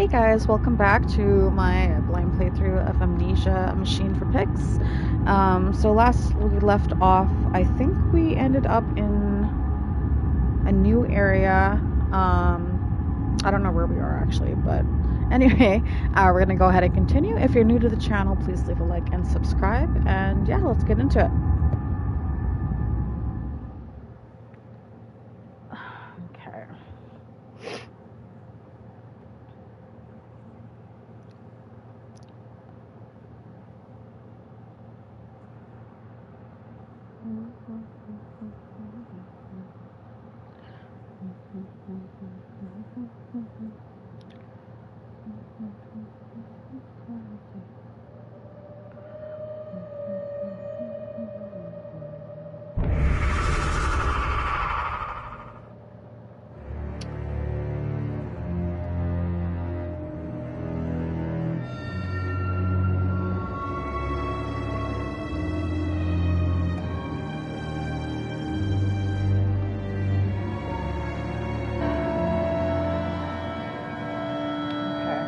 Hey guys, welcome back to my blind playthrough of Amnesia, a Machine for Pigs. So last we left off, I think we ended up in a new area. I don't know where we are actually, but anyway, we're gonna go ahead and continue. If you're new to the channel, please leave a like and subscribe, and yeah, let's get into it. Okay.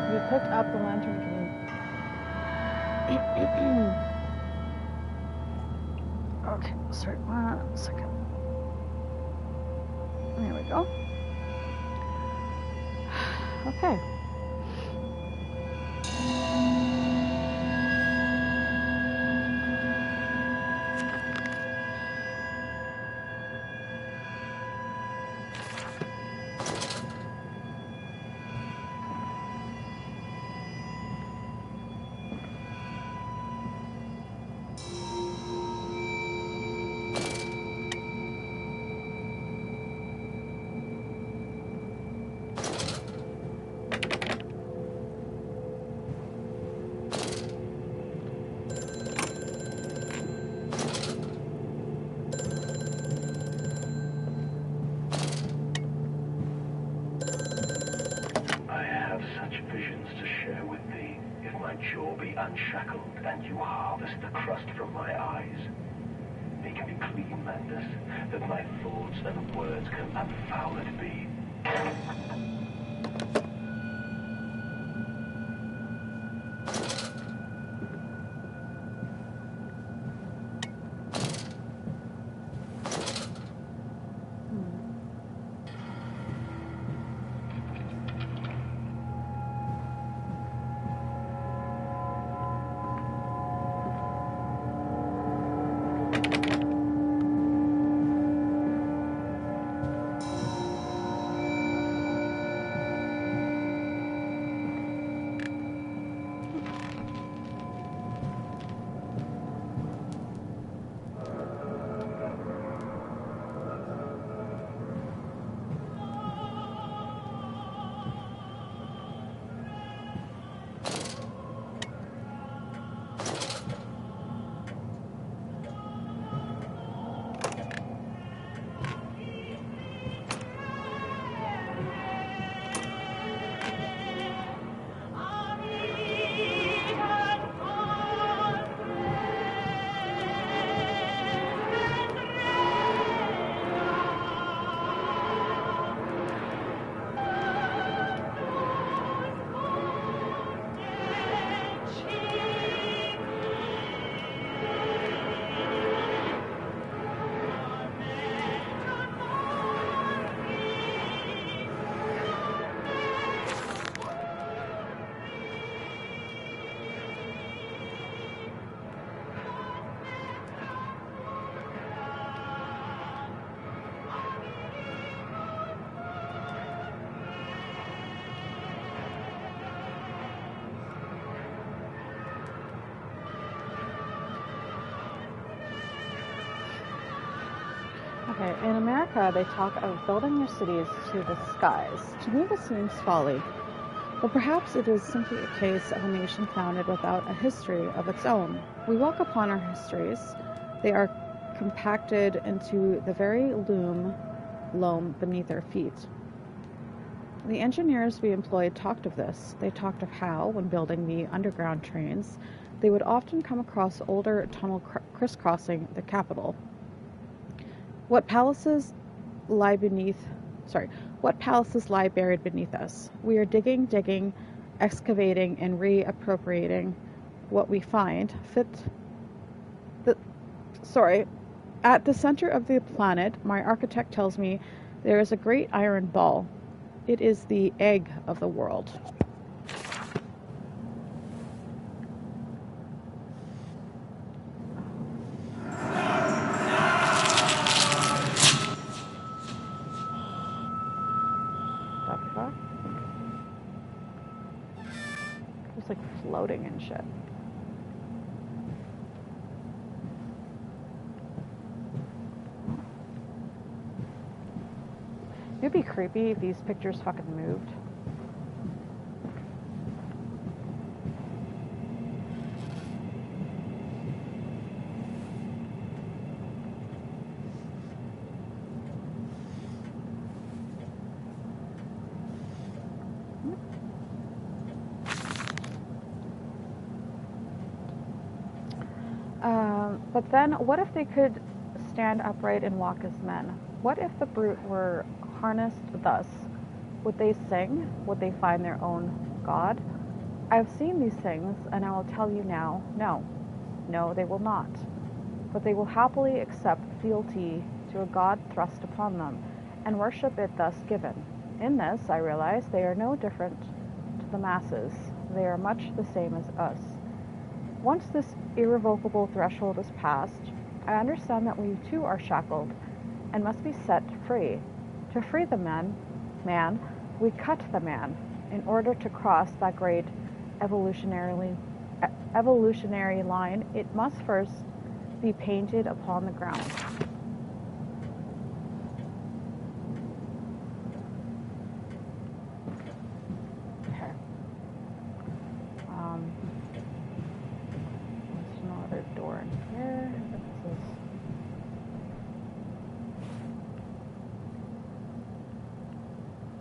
We picked up the lantern again. Okay, sorry, 1 second. There we go. Okay. Jaw be unshackled and you harvest the crust from my eyes. Make me clean, madness, that my thoughts and words can unfouled be. Okay, in America, they talk of building their cities to the skies. To me, this seems folly. But perhaps it is simply a case of a nation founded without a history of its own. We walk upon our histories. They are compacted into the very loam beneath our feet. The engineers we employed talked of this. They talked of how, when building the underground trains, they would often come across older tunnel crisscrossing the capital. What palaces lie buried beneath us? We are digging, excavating and reappropriating what we find, at the center of the planet, my architect tells me there is a great iron ball. It is the egg of the world. The fuck? It's like floating and shit. It'd be creepy if these pictures fucking moved. But then, what if they could stand upright and walk as men? What if the brute were harnessed thus? Would they sing? Would they find their own God? I've seen these things, and I will tell you now, no. No, they will not. But they will happily accept fealty to a God thrust upon them, and worship it thus given. In this, I realize, they are no different to the masses. They are much the same as us. Once this irrevocable threshold is passed, I understand that we too are shackled and must be set free. To free the man, we cut the man. In order to cross that great evolutionary line, it must first be painted upon the ground. Okay. There's no other door in here. This is...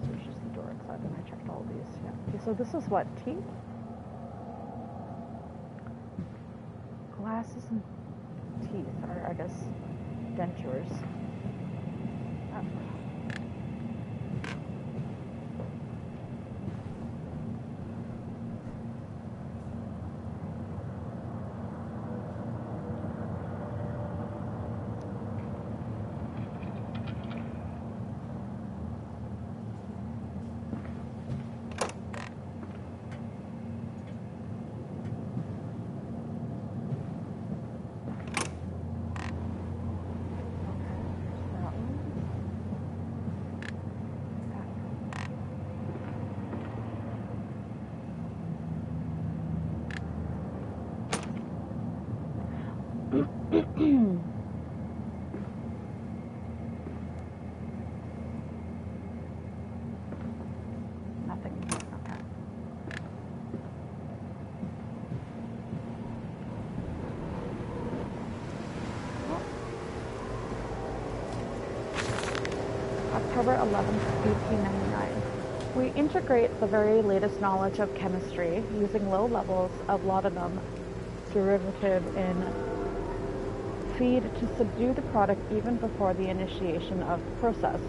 So it's just the door inside, and I checked all these. Yeah. Okay, so this is what? Teeth? Glasses and teeth, or I guess dentures. Oh. Nothing. Okay. October 11th, 1899. We integrate the very latest knowledge of chemistry using low levels of laudanum derivative in feed to subdue the product even before the initiation of the process.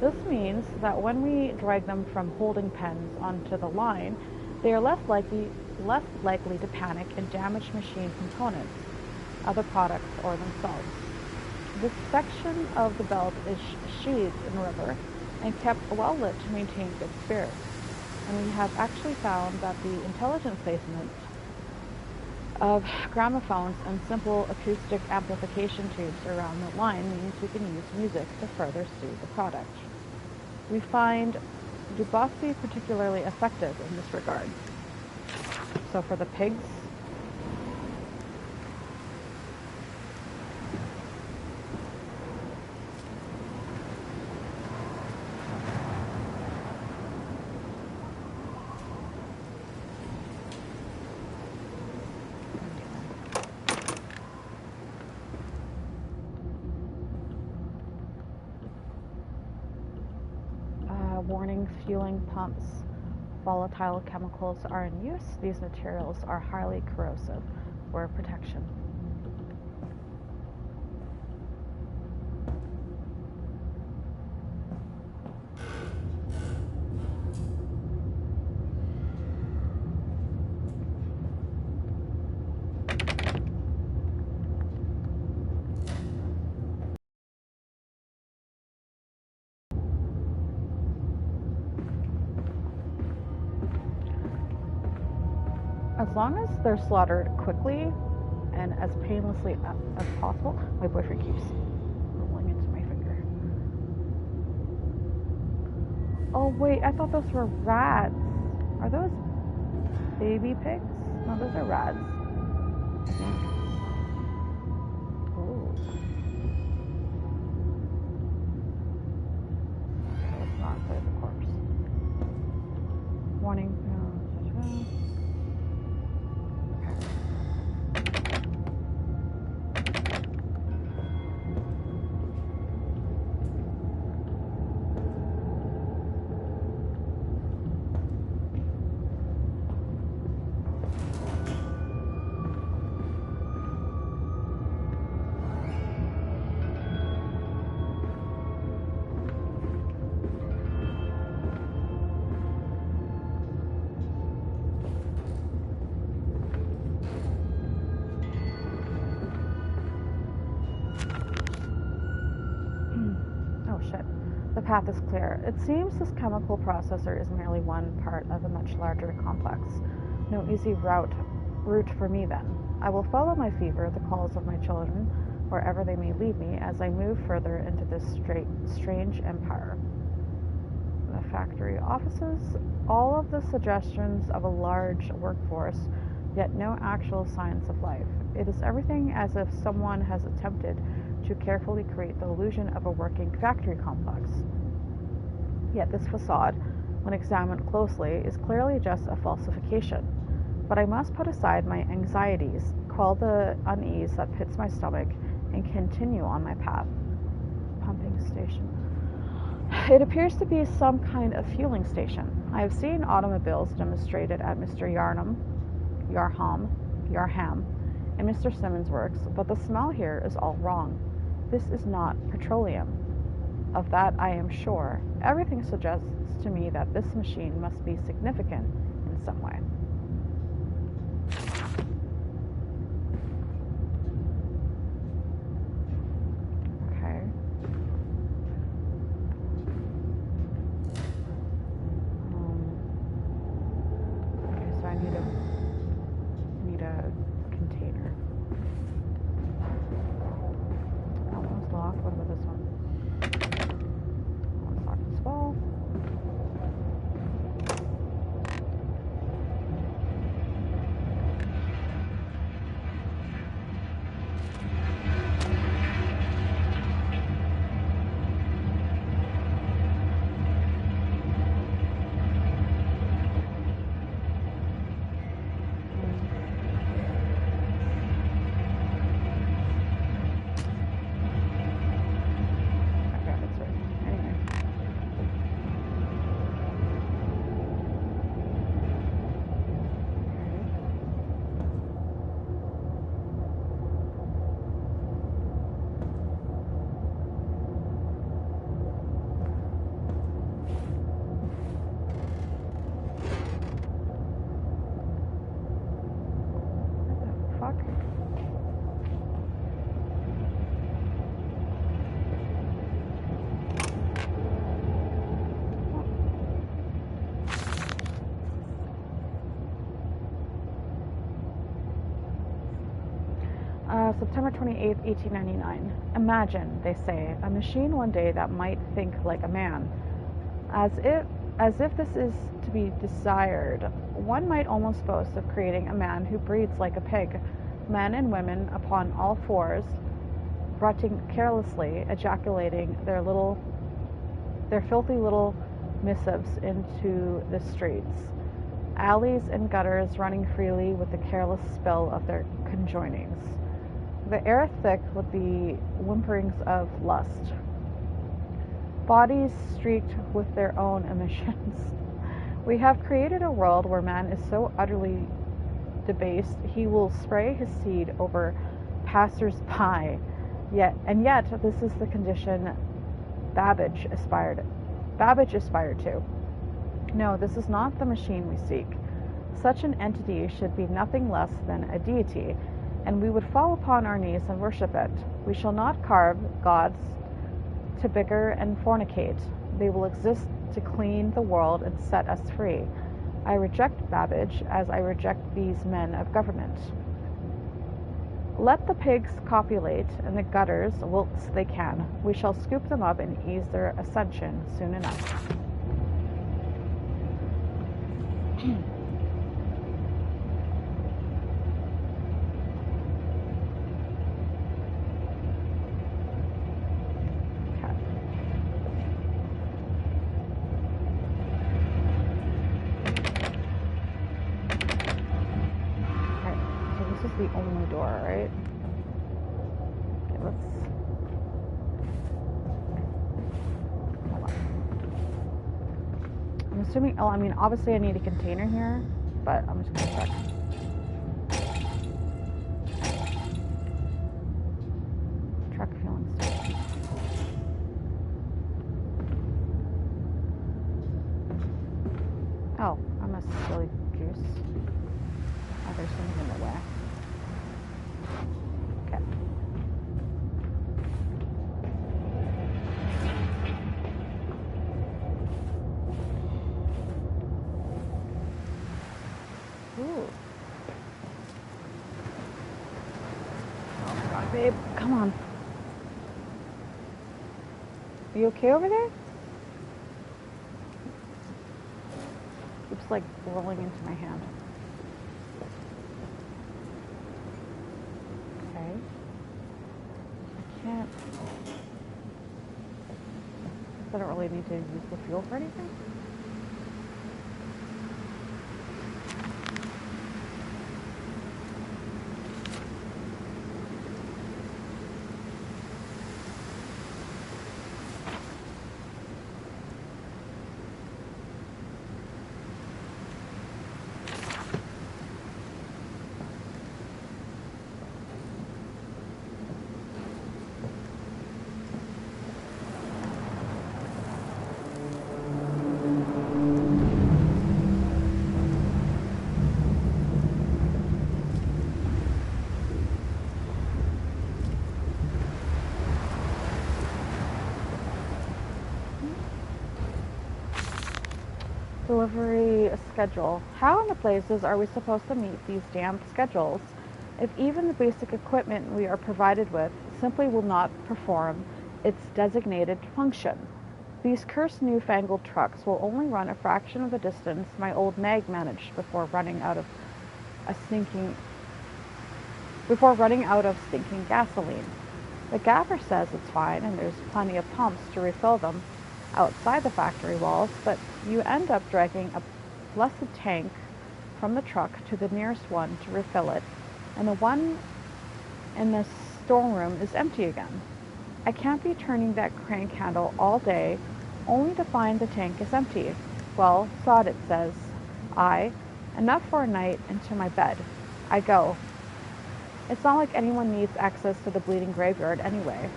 This means that when we drag them from holding pens onto the line, they are less likely to panic and damage machine components, other products, or themselves. This section of the belt is sheathed in rubber and kept well lit to maintain good spirits. And we have actually found that the intelligent placement of gramophones and simple acoustic amplification tubes around the line means we can use music to further soothe the product. We find Dubois particularly effective in this regard. So for the pigs, warning, fueling pumps, volatile chemicals are in use. These materials are highly corrosive. For protection. As long as they're slaughtered quickly and as painlessly as possible. My boyfriend keeps rolling into my finger. Oh wait, I thought those were rats. Are those baby pigs? No, those are rats. Ooh. Let's not save the corpse. Warning. Oh shit. The path is clear. It seems this chemical processor is merely one part of a much larger complex. No easy route for me then. I will follow my fever, the calls of my children, wherever they may lead me as I move further into this strange empire. The factory offices, all of the suggestions of a large workforce, yet no actual signs of life. It is everything as if someone has attempted to carefully create the illusion of a working factory complex. Yet this facade, when examined closely, is clearly just a falsification. But I must put aside my anxieties, quell the unease that pits my stomach, and continue on my path. Pumping station. It appears to be some kind of fueling station. I have seen automobiles demonstrated at Mr. Yarham, and Mr. Simmons' works, but the smell here is all wrong. This is not petroleum. Of that I am sure. Everything suggests to me that this machine must be significant in some way. Okay. Okay, so I need a container. That one's locked. What about this one? That one's locked as well. September 28th, 1899. Imagine, they say, a machine one day that might think like a man. As if this is to be desired, one might almost boast of creating a man who breathes like a pig, men and women upon all fours, rutting carelessly, ejaculating their filthy little missives into the streets, alleys and gutters running freely with the careless spill of their conjoinings. The air thick with the whimperings of lust. Bodies streaked with their own emissions. We have created a world where man is so utterly debased he will spray his seed over passers-by. Yet this is the condition Babbage aspired to. No, this is not the machine we seek. Such an entity should be nothing less than a deity, and we would fall upon our knees and worship it. We shall not carve gods to bicker and fornicate. They will exist to clean the world and set us free. I reject Babbage as I reject these men of government. Let the pigs copulate in the gutters whilst they can. We shall scoop them up and ease their ascension soon enough. The only door, right? Okay, let's... Hold on. I'm assuming... Oh, I mean, obviously I need a container here, but I'm just gonna check. Truck fueling station. Oh, I'm a silly goose. Oh, there's something in the way. Okay. Ooh. Oh my god, babe. Come on. You okay over there? Keeps like rolling into my hand. Okay. I can't. I don't really need to use the fuel for anything. Delivery schedule. How in the blazes are we supposed to meet these damned schedules if even the basic equipment we are provided with simply will not perform its designated function? These cursed newfangled trucks will only run a fraction of the distance my old nag managed before running out of stinking gasoline. The gaffer says it's fine and there's plenty of pumps to refill them outside the factory walls, but you end up dragging a blessed tank from the truck to the nearest one to refill it, and the one in the storeroom is empty again. I can't be turning that crank handle all day only to find the tank is empty. Well, sod it, says I. Enough for a night, into my bed. I go. It's not like anyone needs access to the bleeding graveyard anyway.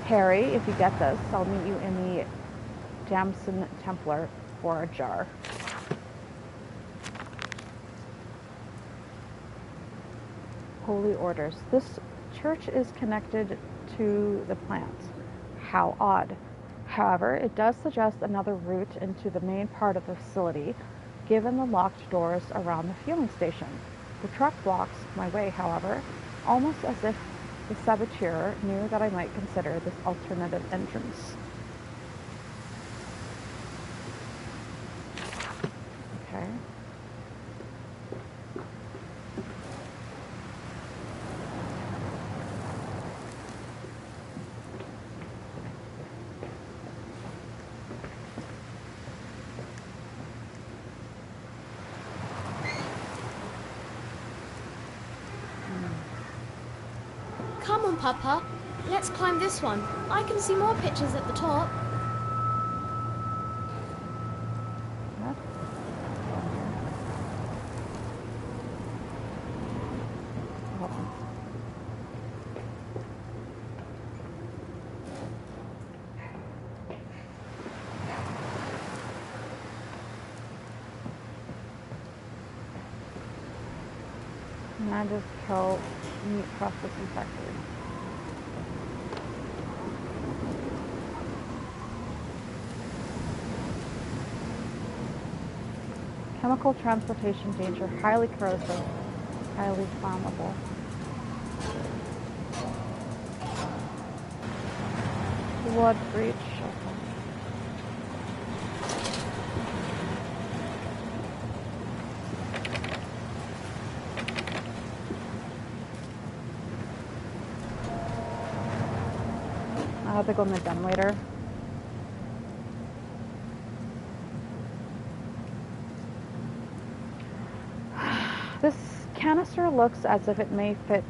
Harry, if you get this, I'll meet you in the Damson Templar for a jar. Holy orders. This church is connected to the plant. How odd. However, it does suggest another route into the main part of the facility, given the locked doors around the fueling station. The truck blocks my way, however, almost as if the saboteur knew that I might consider this alternative entrance. Okay. Come on, Papa. Let's climb this one. I can see more pictures at the top. And I just kill meat processing factory. chemical transportation danger, highly corrosive, highly flammable. Blood breach. I'll have to go in the den later. This canister looks as if it may fit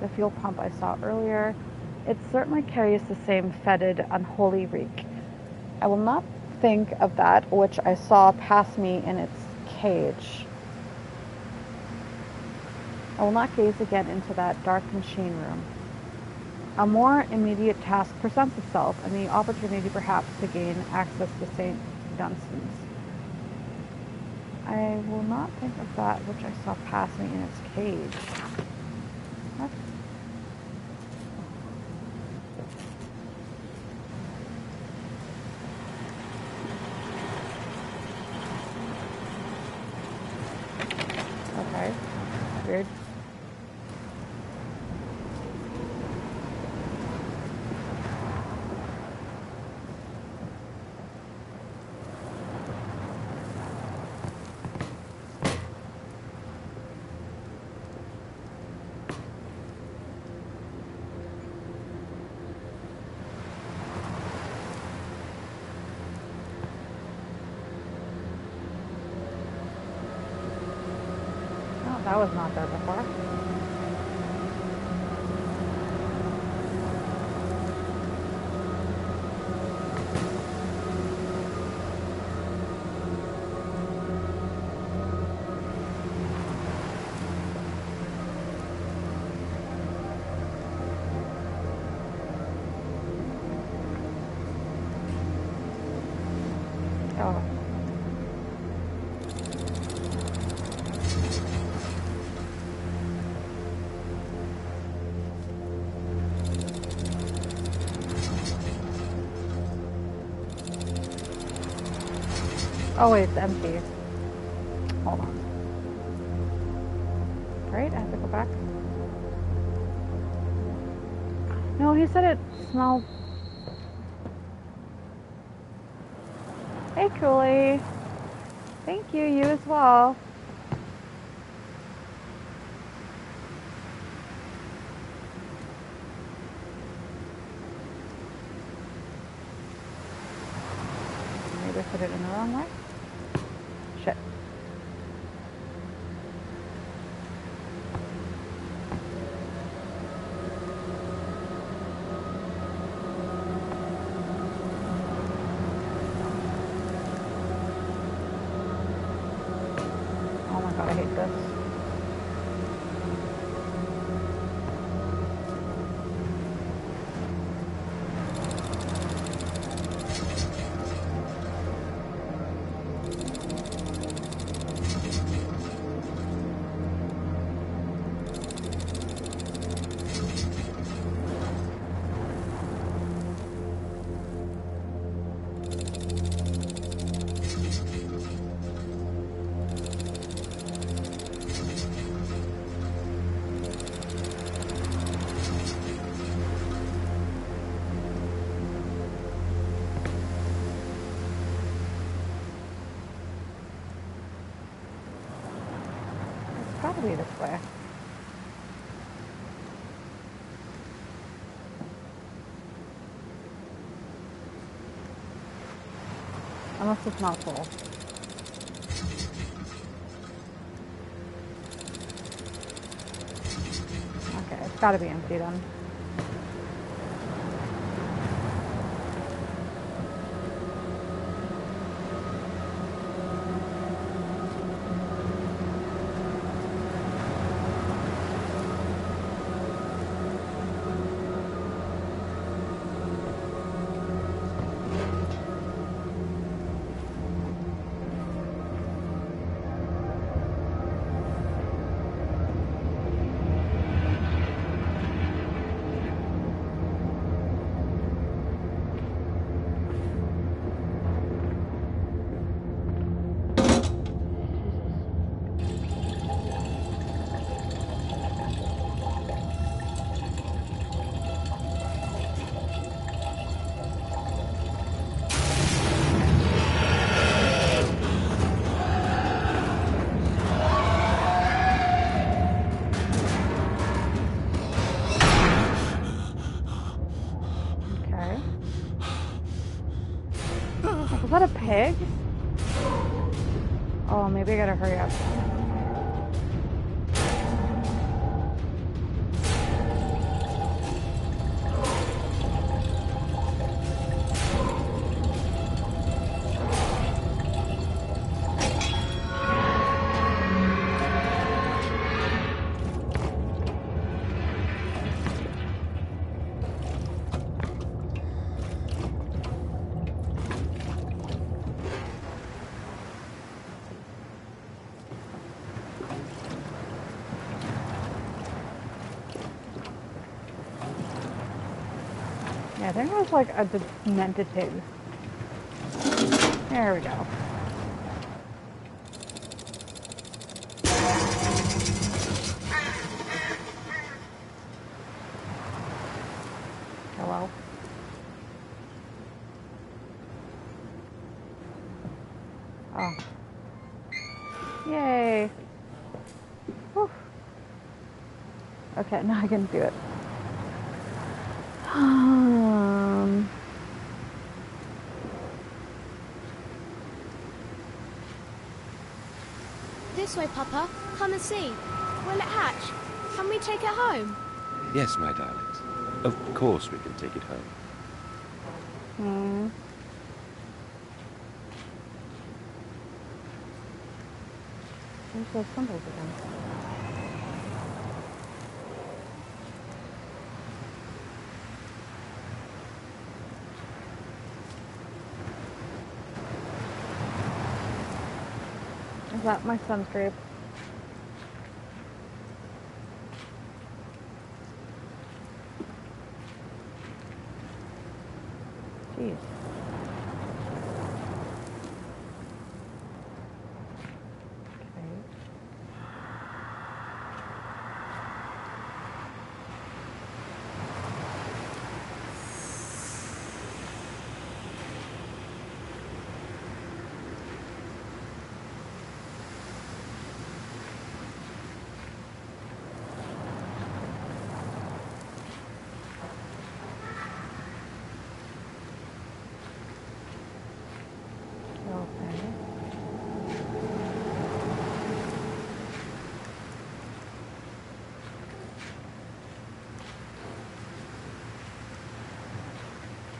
the fuel pump I saw earlier. It certainly carries the same fetid, unholy reek. I will not think of that which I saw pass me in its cage. I will not gaze again into that dark machine room. A more immediate task presents itself, and the opportunity perhaps to gain access to St. Dunstan's. I will not think of that which I saw pass me in its cage. What? Okay. Weird. That was not there before. Oh. Oh wait, it's empty. Hold on. Right, I have to go back. No, he said it smelled. Hey, Cooley. Thank you, you as well. Maybe I put it in the wrong way. Shit. Oh my god, I hate this. It's gotta be this way. Unless it's not full. Okay, it's gotta be empty then. gotta hurry up. Yeah, there was like a demented pig. There we go. Hello? Oh. Yay. Whew. Okay, now I can do it. This way, Papa. Come and see. Will it hatch? Can we take it home? Yes, my darlings. Of course we can take it home. There's those symbols again. Is that my son's grave? Jeez.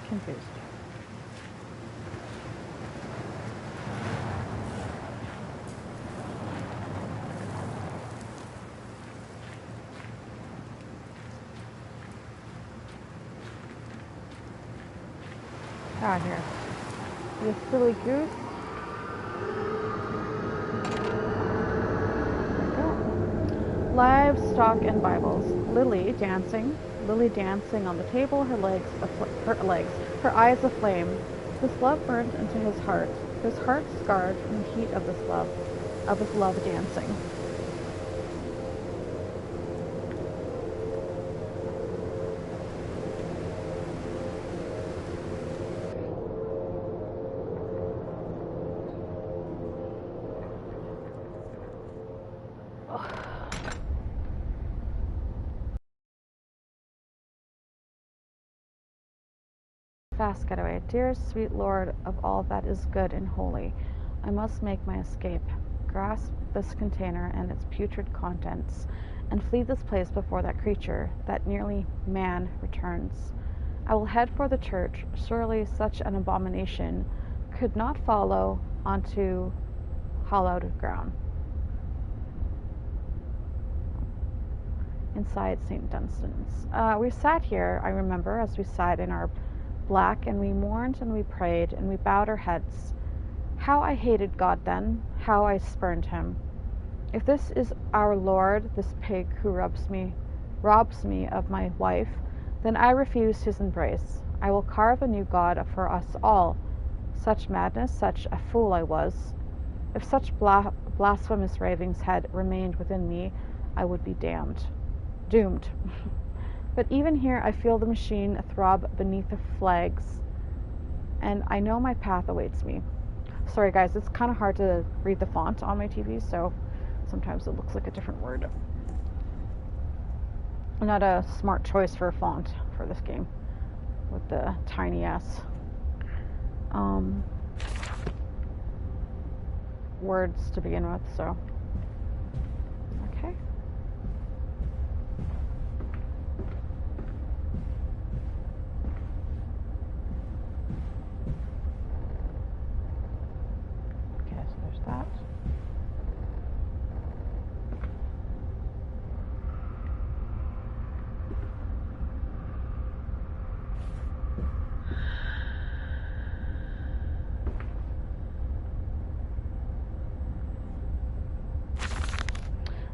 Confused. Ah, here. You silly goose. Livestock and Bibles. Lily dancing on the table, her eyes aflame. This love burned into his heart scarred from the heat of his love dancing. Fast getaway. Dear sweet Lord of all that is good and holy, I must make my escape, grasp this container and its putrid contents, and flee this place before that creature, that nearly man, returns. I will head for the church. Surely such an abomination could not follow onto hallowed ground. Inside St. Dunstan's. We sat here, I remember, as we sat in our black, and we mourned and we prayed and we bowed our heads. How I hated God then, how I spurned him. If this is our Lord, this pig who robs me of my wife, then I refuse his embrace. I will carve a new God for us all. Such madness, such a fool I was. If such blasphemous ravings had remained within me, I would be doomed. But even here I feel the machine throb beneath the flags, and I know my path awaits me. Sorry guys, it's kind of hard to read the font on my TV, so sometimes it looks like a different word. Not a smart choice for a font for this game, with the tiny S. words to begin with, so. Okay. Okay, so there's that.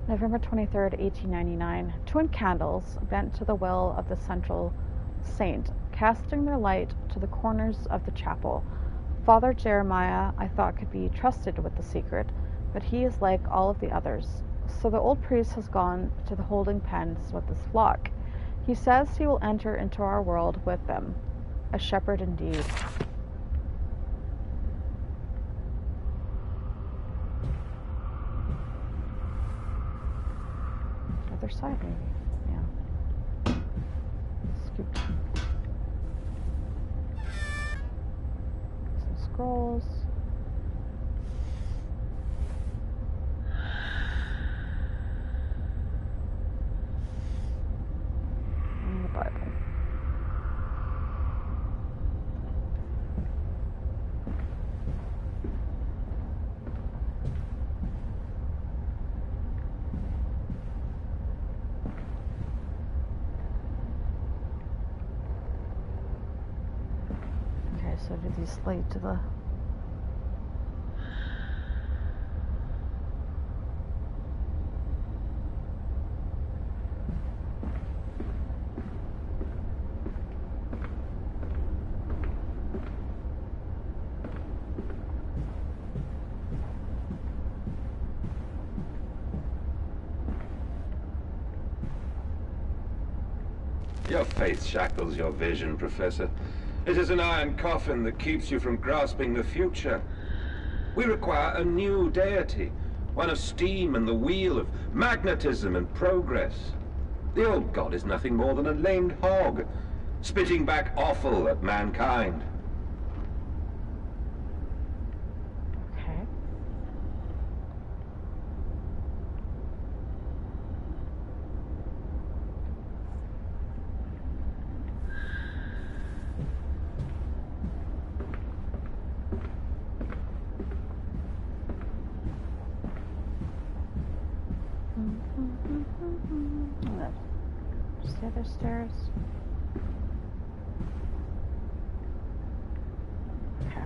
November 23rd, 1899. Twin candles bent to the will of the central saint, casting their light to the corners of the chapel. Father Jeremiah, I thought, could be trusted with the secret, but he is like all of the others. So the old priest has gone to the holding pens with his flock. He says he will enter into our world with them. A shepherd indeed. Other side, maybe. Yeah. Scoop. Some scrolls. And the Bible. So do these lead to the... Your faith shackles your vision, Professor. It is an iron coffin that keeps you from grasping the future. We require a new deity, one of steam and the wheel, of magnetism and progress. The old god is nothing more than a lamed hog, spitting back offal at mankind. Okay. Just the other stairs. Okay.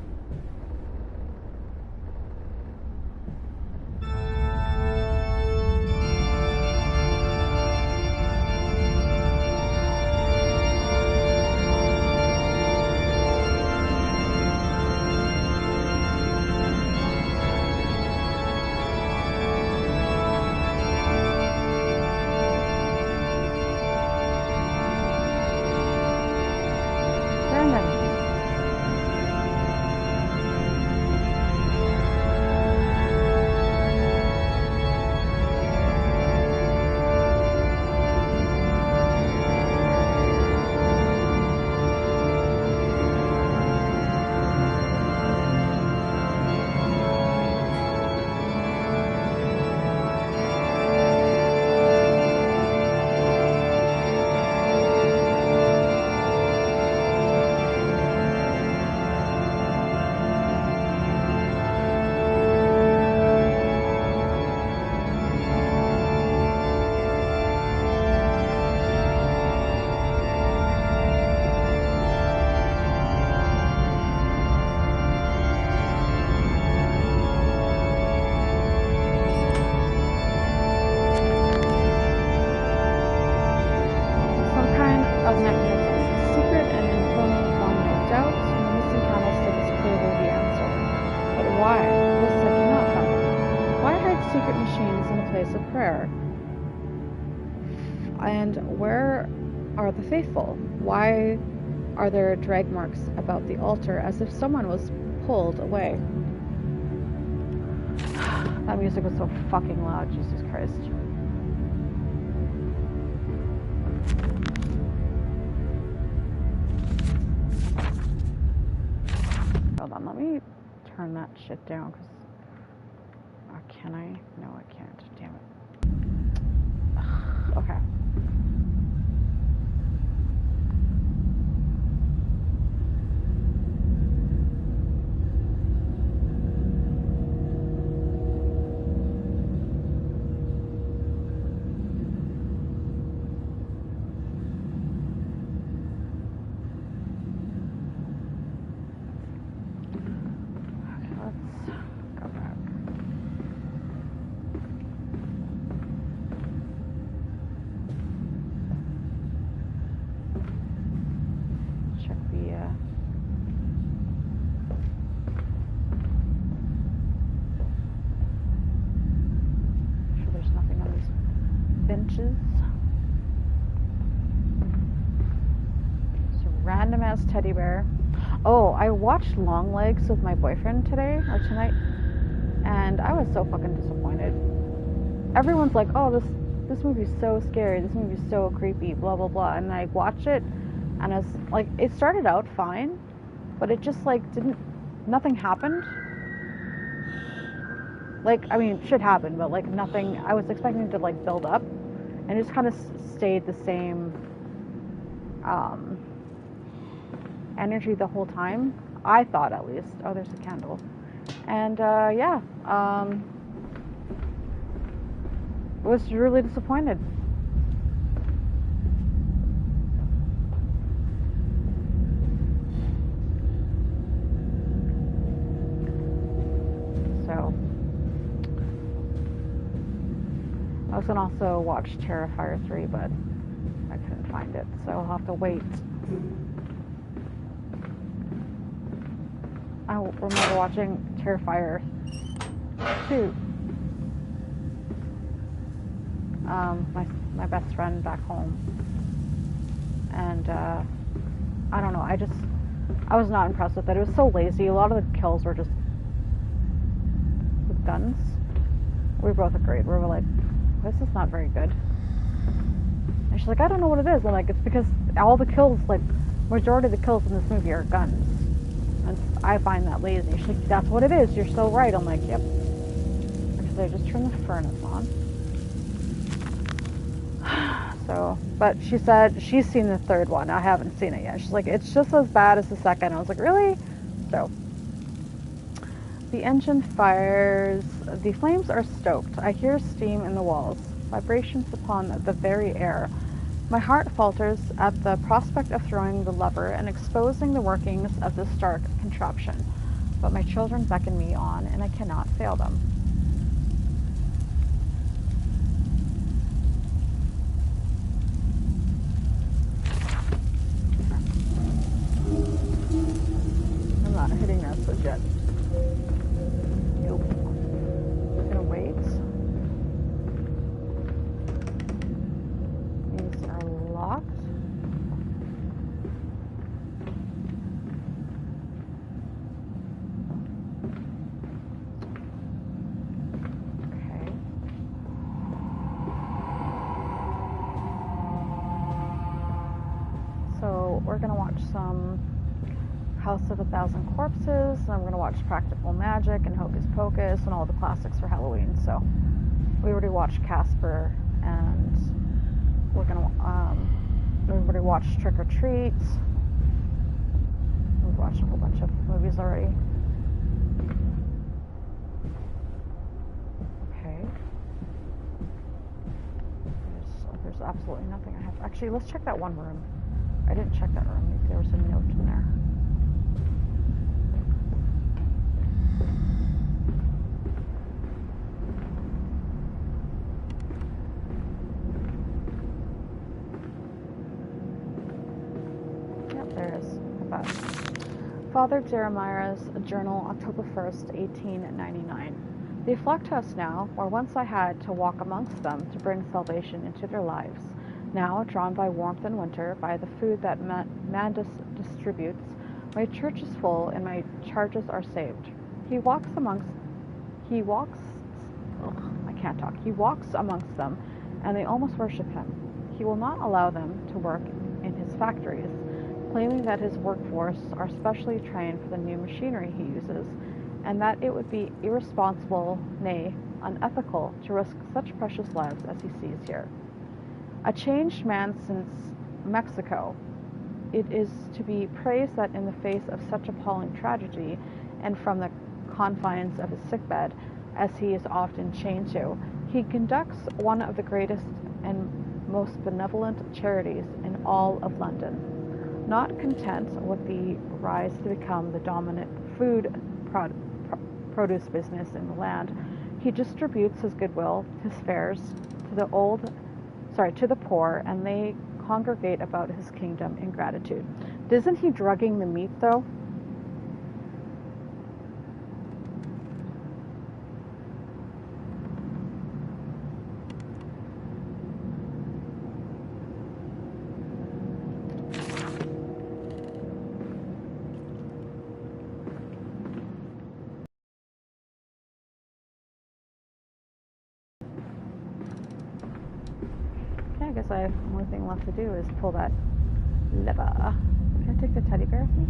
And where are the faithful? Why are there drag marks about the altar as if someone was pulled away? That music was so fucking loud, Jesus Christ. Hold on, let me turn that shit down, because Can I? No, I can't. Damn it. Ugh, okay. Benches. It's a random ass teddy bear. Oh, I watched Long Legs with my boyfriend today or tonight, and I was so fucking disappointed. Everyone's like, "Oh, this movie's so scary. This movie's so creepy." Blah blah blah. And I watched it, and it's like it started out fine, but it just like didn't. Nothing happened. Like, I mean, shit happened, but like nothing. I was expecting it to like build up, and it just kind of stayed the same energy the whole time. I thought, at least. Oh, there's a candle, and yeah, was really disappointed. So. I was going to also watch Terrifier 3, but I couldn't find it, so I'll have to wait. I remember watching Terrifier 2. My best friend back home. And, I don't know, I was not impressed with it. It was so lazy. A lot of the kills were just with guns. We both agreed. We were like, this is not very good. And she's like, I don't know what it is. I'm like, it's because all the kills, like, majority of the kills in this movie are guns. And I find that lazy. She's like, that's what it is. You're so right. I'm like, yep. Because I just turned the furnace on. So, but she said she's seen the third one. I haven't seen it yet. She's like, it's just as bad as the second. I was like, really? So, the engine fires. The flames are stoked. I hear steam in the walls, vibrations upon the very air. My heart falters at the prospect of throwing the lever and exposing the workings of this dark contraption. But my children beckon me on, and I cannot fail them. I'm not hitting that switch yet. Nope. I'm gonna wait. These are locked. Okay. So we're gonna watch some House of a Thousand Corpses, and I'm going to watch Practical Magic and Hocus Pocus and all the classics for Halloween. So we already watched Casper, and we're going to we already watched Trick or Treat. We've watched a whole bunch of movies already. Okay. There's absolutely nothing I have. Actually, let's check that one room. I didn't check that room. Maybe there was a note in there. Father Jeremiah's Journal, October 1st, 1899. They flock to us now, where once I had to walk amongst them to bring salvation into their lives. Now, drawn by warmth and winter, by the food that man distributes, my church is full and my charges are saved. He walks amongst them, and they almost worship him. He will not allow them to work in his factories, claiming that his workforce are specially trained for the new machinery he uses, and that it would be irresponsible, nay, unethical to risk such precious lives as he sees here. A changed man since Mexico. It is to be praised that in the face of such appalling tragedy, and from the confines of his sickbed, as he is often chained to, he conducts one of the greatest and most benevolent charities in all of London. Not content with the rise to become the dominant produce business in the land, he distributes his goodwill, his fares, to the poor, and they congregate about his kingdom in gratitude. Isn't he drugging the meat, though? I guess the only thing left to do is pull that lever. Can I take the teddy bear with me?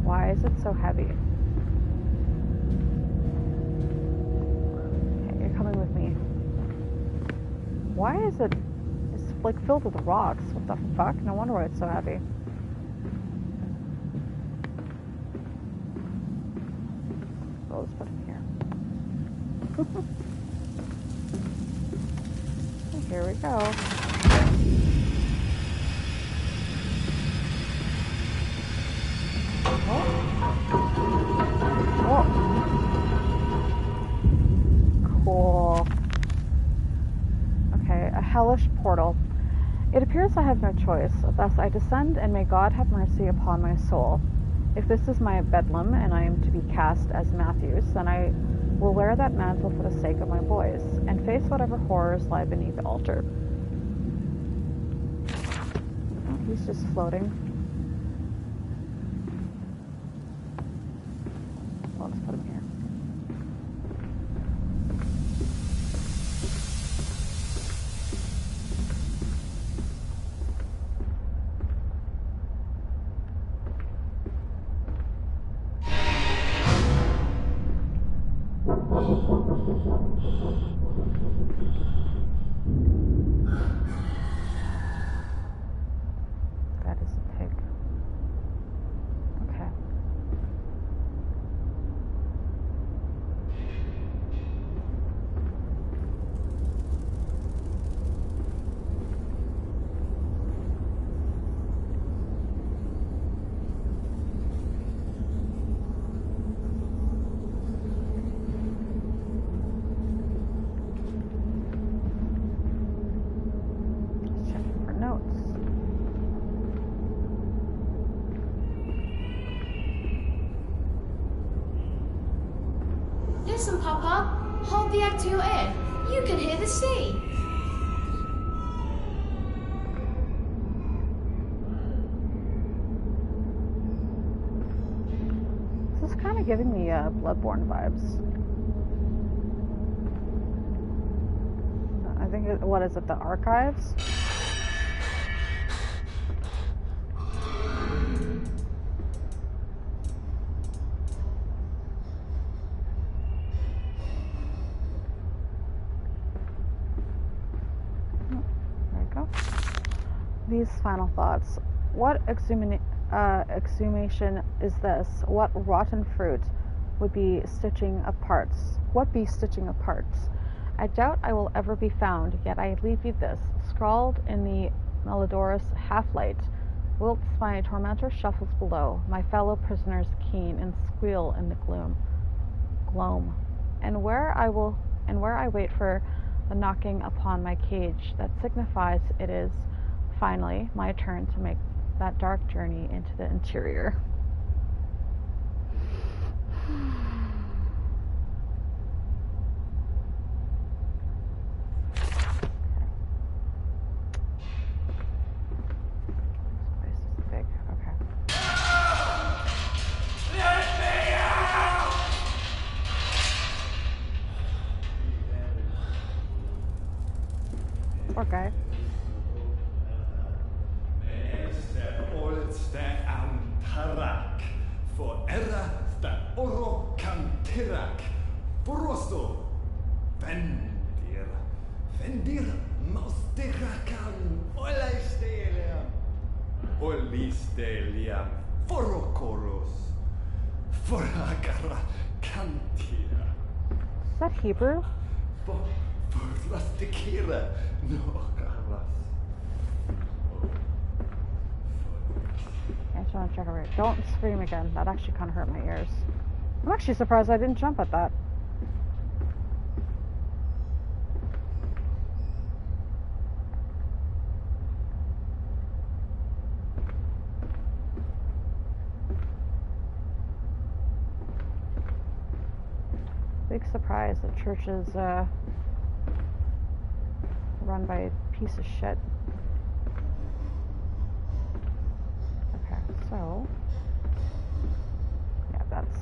Why is it so heavy? Okay, you're coming with me. Why is it... It's like filled with rocks. What the fuck? No wonder why it's so heavy. So let's put it here. Here we go. Oh. Cool. Okay, a hellish portal. It appears I have no choice. Thus I descend, and may God have mercy upon my soul. If this is my bedlam, and I am to be cast as Matthews, then I will wear that mantle for the sake of my boys, and face whatever horrors lie beneath the altar. Oh, he's just floating. I'll just put him here. That is a pig. Okay. Checking for notes. Listen, Papa. Hold the egg to your ear. You can hear the sea. This is kind of giving me Bloodborne vibes. I think, what is it, the archives? There you go. These final thoughts. What exhumation is this? What rotten fruit would be stitching of parts? What be stitching of parts? I doubt I will ever be found, yet I leave you this, scrawled in the malodorous half-light, whilst my tormentor shuffles below, my fellow prisoners keen and squeal in the gloam, and where I wait for the knocking upon my cage that signifies it is, finally, my turn to make that dark journey into the interior. Poor guy. Porosto. Vendir mausterakan olistelium. Olistelium. Forokoros. Foragara cantia. Is that Hebrew? Forlastikira. No caras. I just want to check over here. Don't scream again. That actually kind of hurt my ears. I'm actually surprised I didn't jump at that. Big surprise. The church is run by a piece of shit. Okay, so yeah, that's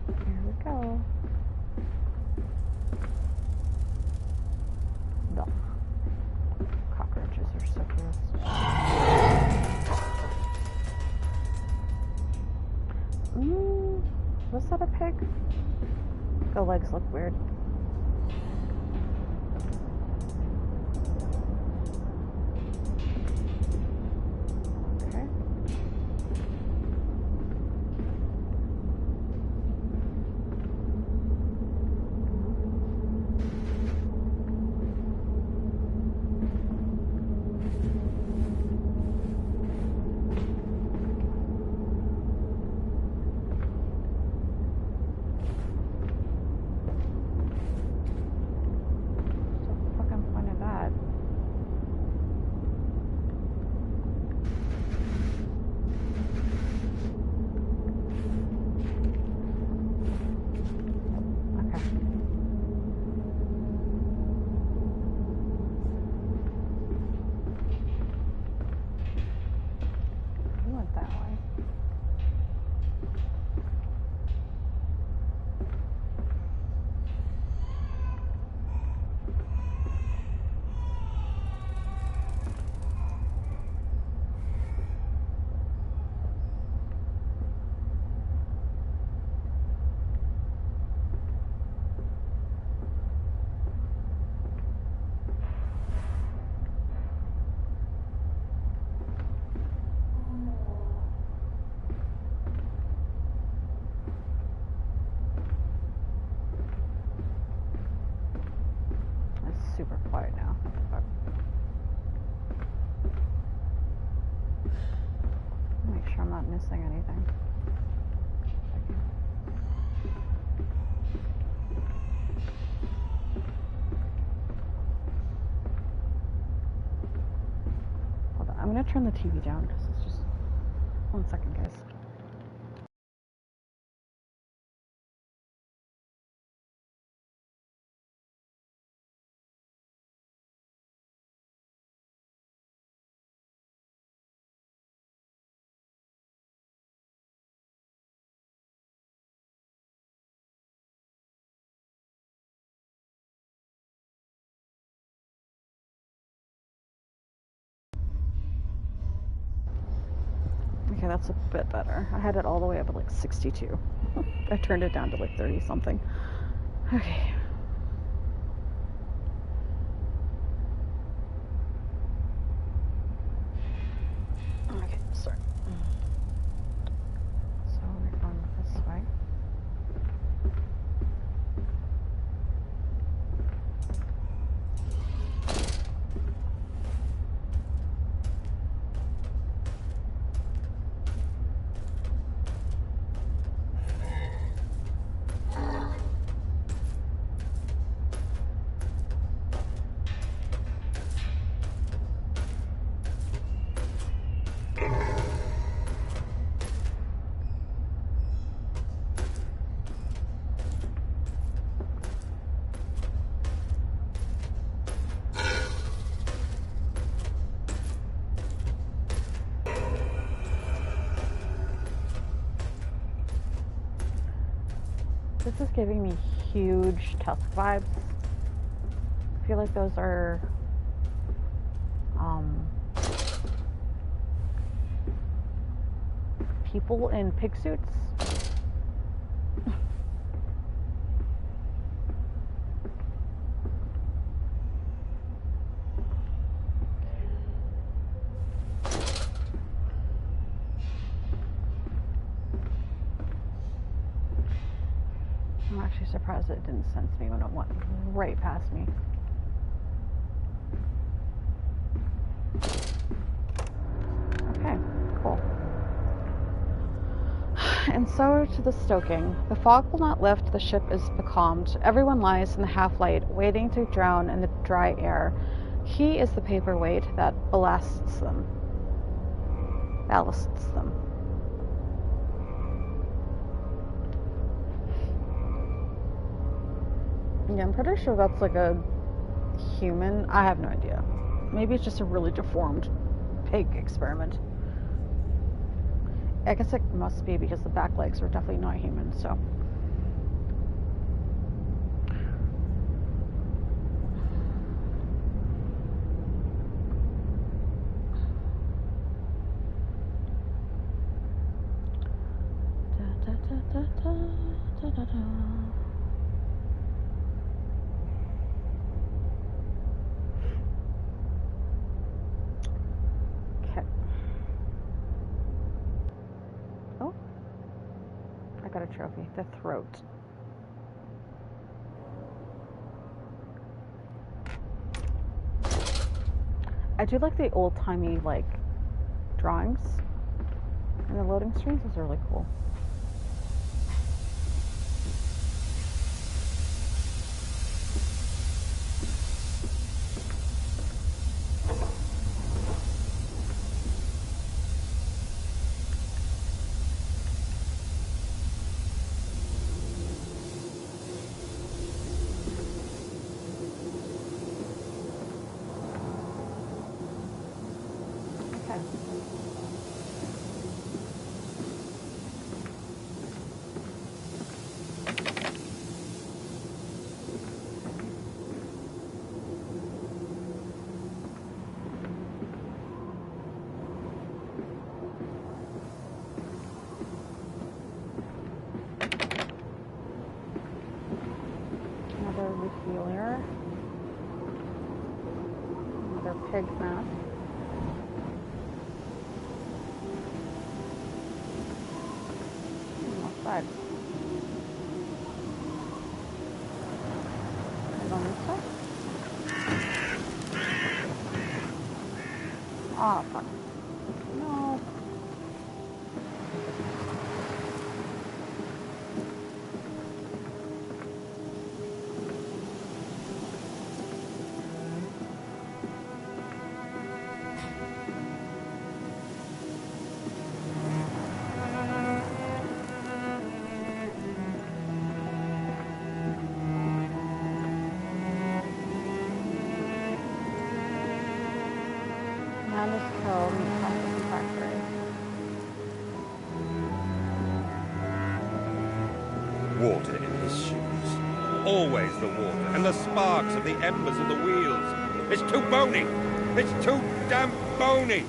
here we go. No. Cockroaches are so gross. Was that a pig? The legs look weird. Okay. Super quiet now. Make sure I'm not missing anything. Hold on, I'm gonna turn the TV down because it's just 1 second, guys. Okay, that's a bit better. I had it all the way up at like 62. I turned it down to like 30 something. Okay. Okay, sorry. So we're going this way. This is giving me huge Tusk vibes. I feel like those are people in pig suits. I'm actually surprised it didn't sense me when it went right past me. Okay, cool. And so to the stoking. The fog will not lift, the ship is becalmed. Everyone lies in the half-light, waiting to drown in the dry air. He is the paperweight that ballasts them. Ballasts them. Yeah, I'm pretty sure that's like a human. I have no idea. Maybe it's just a really deformed pig experiment. I guess it must be because the back legs are definitely not human, so. Da, da, da, da, da, da, da. Okay. Oh, I got a trophy. The throat. I do like the old-timey, like, drawings and the loading screens. Those are really cool. Okay. Another refueler. Another pig mask. Outside. And on this side. Oh, fuck. No. Now this kill meat processing factory. Water in his shoes. Always the water, and the sparks of the embers of the wheels. It's too bony! It's too damn bony!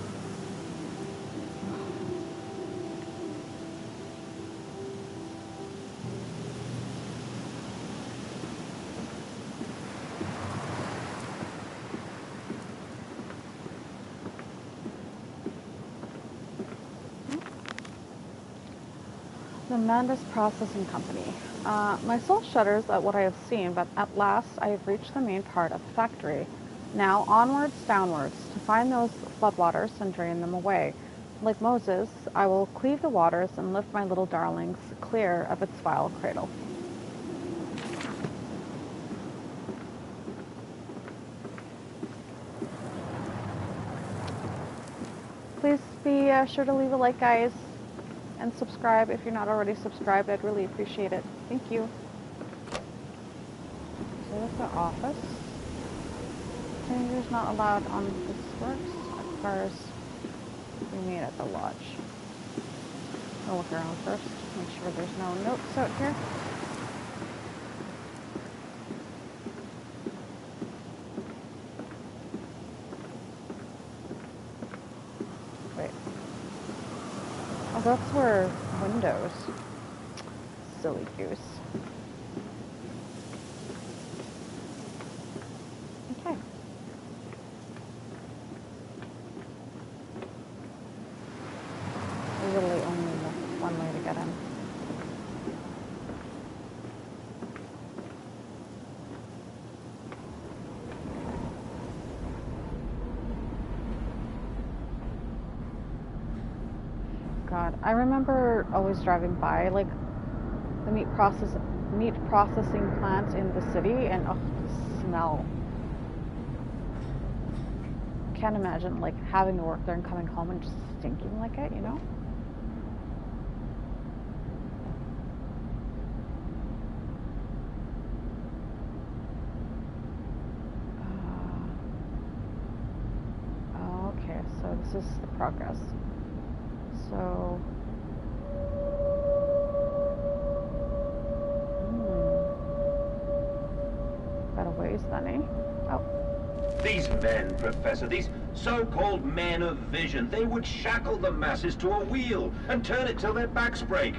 The Mandus Processing Company. My soul shudders at what I have seen, but at last I have reached the main part of the factory. Now onwards, downwards, to find those floodwaters and drain them away. Like Moses, I will cleave the waters and lift my little darlings clear of its vile cradle. Please be sure to leave a like, guys. And subscribe if you're not already subscribed. I'd really appreciate it. Thank you. So that's the office. Strangers not allowed on this works as far as we meet at the lodge. I'll look around first. Make sure there's no notes out here. Oh, those were windows. Silly goose. Okay. There's literally only one way to get in. God, I remember always driving by like the meat processing plant in the city, and oh, the smell. Can't imagine like having to work there and coming home and just stinking like it, you know? Okay, so this is the progress. So, got a ways then, eh? Oh. These men, Professor, these so-called men of vision, they would shackle the masses to a wheel and turn it till their backs break.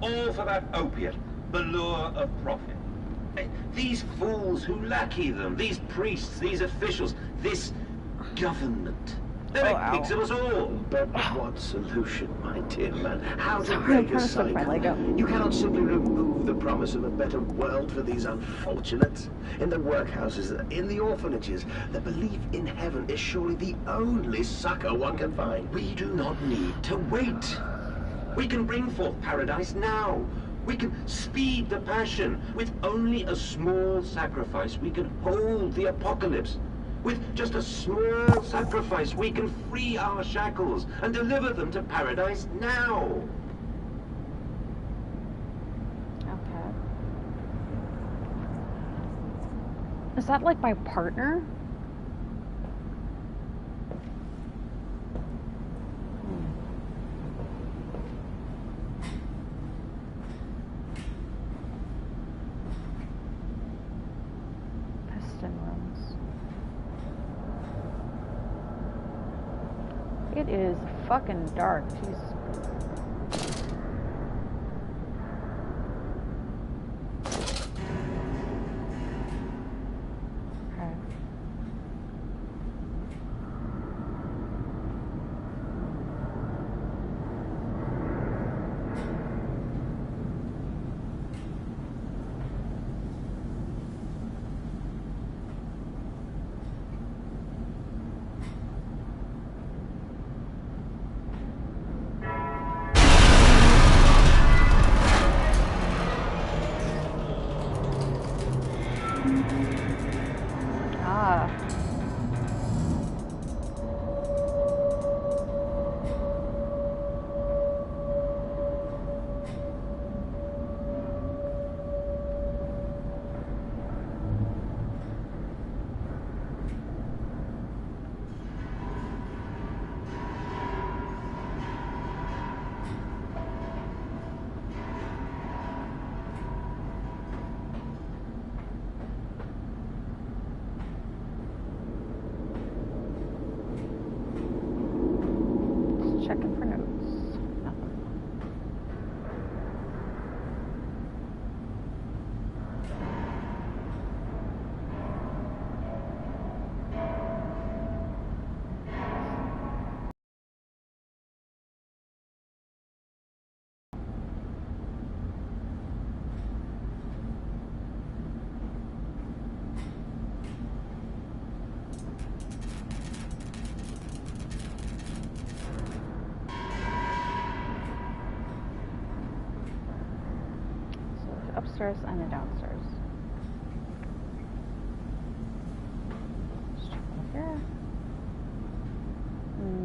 All for that opiate, the lure of profit. These fools who lackey them, these priests, these officials, this government. They make pigs of us all. But what solution, my dear man? How to Sorry, break I'm a trying to slip my leg cycle? out. You cannot simply remove the promise of a better world for these unfortunates. In the workhouses, in the orphanages, the belief in heaven is surely the only succor one can find. We do not need to wait. We can bring forth paradise now. We can speed the passion. With only a small sacrifice, we can hold the apocalypse. With just a small sacrifice, we can free our shackles and deliver them to paradise now. Okay. Is that like my partner? Piston rooms. It is fucking dark. Jesus. Okay. Ah. Checking for notes. Nothing. So upstairs and then downstairs. Let's check over here.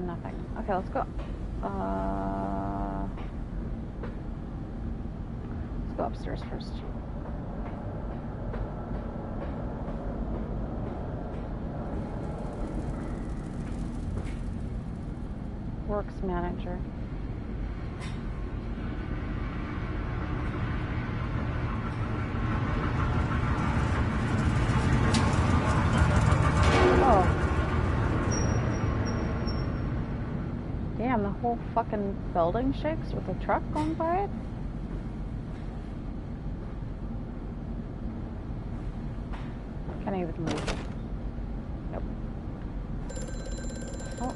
Nothing. Okay, let's go. Let's go upstairs first. Works manager. Oh. Damn, the whole whole fucking building shakes with a truck going by it? Can't even move. Nope. Oh.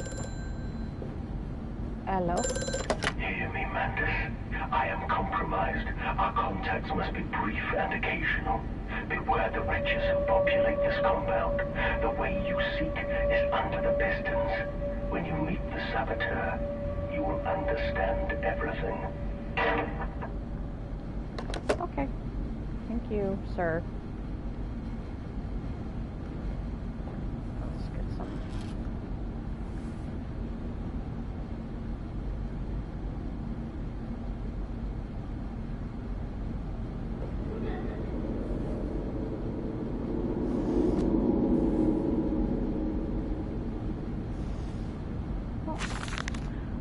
Hello? Hear me, Mantis. I am compromised. Our contacts must be brief and occasional. Beware the wretches who populate this compound. The way you seek is under the pistons. When you meet the saboteur, you will understand everything. Okay. Thank you, sir. Let's get some.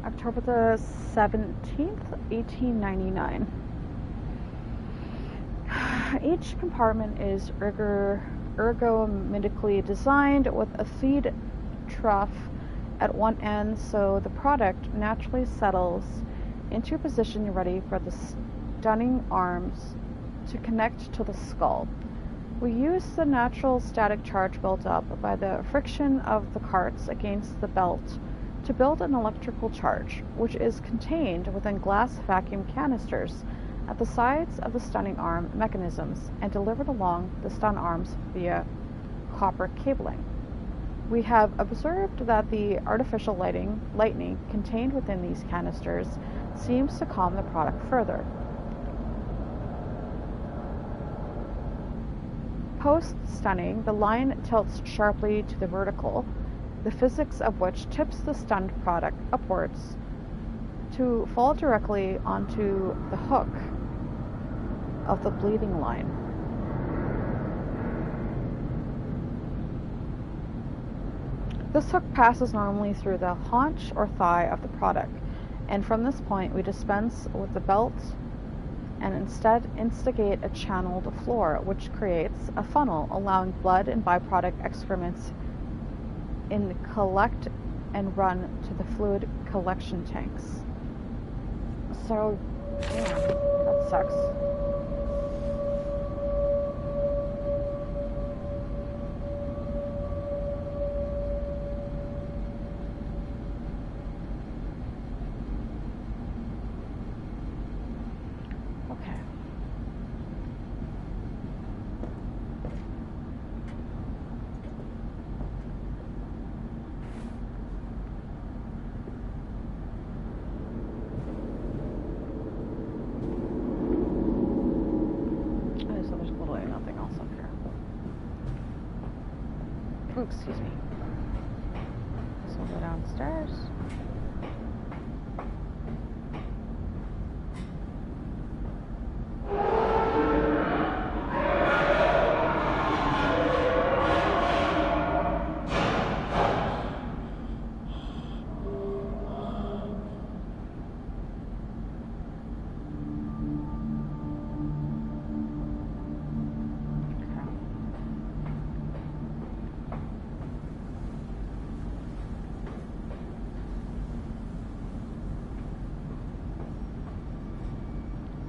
October the 17th, 1899. Each compartment is ergonomically designed with a feed trough at one end, so the product naturally settles into a position ready for the stunning arms to connect to the skull. We use the natural static charge built up by the friction of the carts against the belt to build an electrical charge, which is contained within glass vacuum canisters at the sides of the stunning arm mechanisms and delivered along the stun arms via copper cabling. We have observed that the artificial lightning contained within these canisters seems to calm the product further. Post-stunning, the line tilts sharply to the vertical, the physics of which tips the stunned product upwards to fall directly onto the hook of the bleeding line. This hook passes normally through the haunch or thigh of the product, and from this point we dispense with the belt and instead instigate a channeled floor, which creates a funnel allowing blood and byproduct excrements in collect and run to the fluid collection tanks. So, yeah, that sucks. Okay. So there's literally nothing else up here. Ooh, excuse me. This will go downstairs.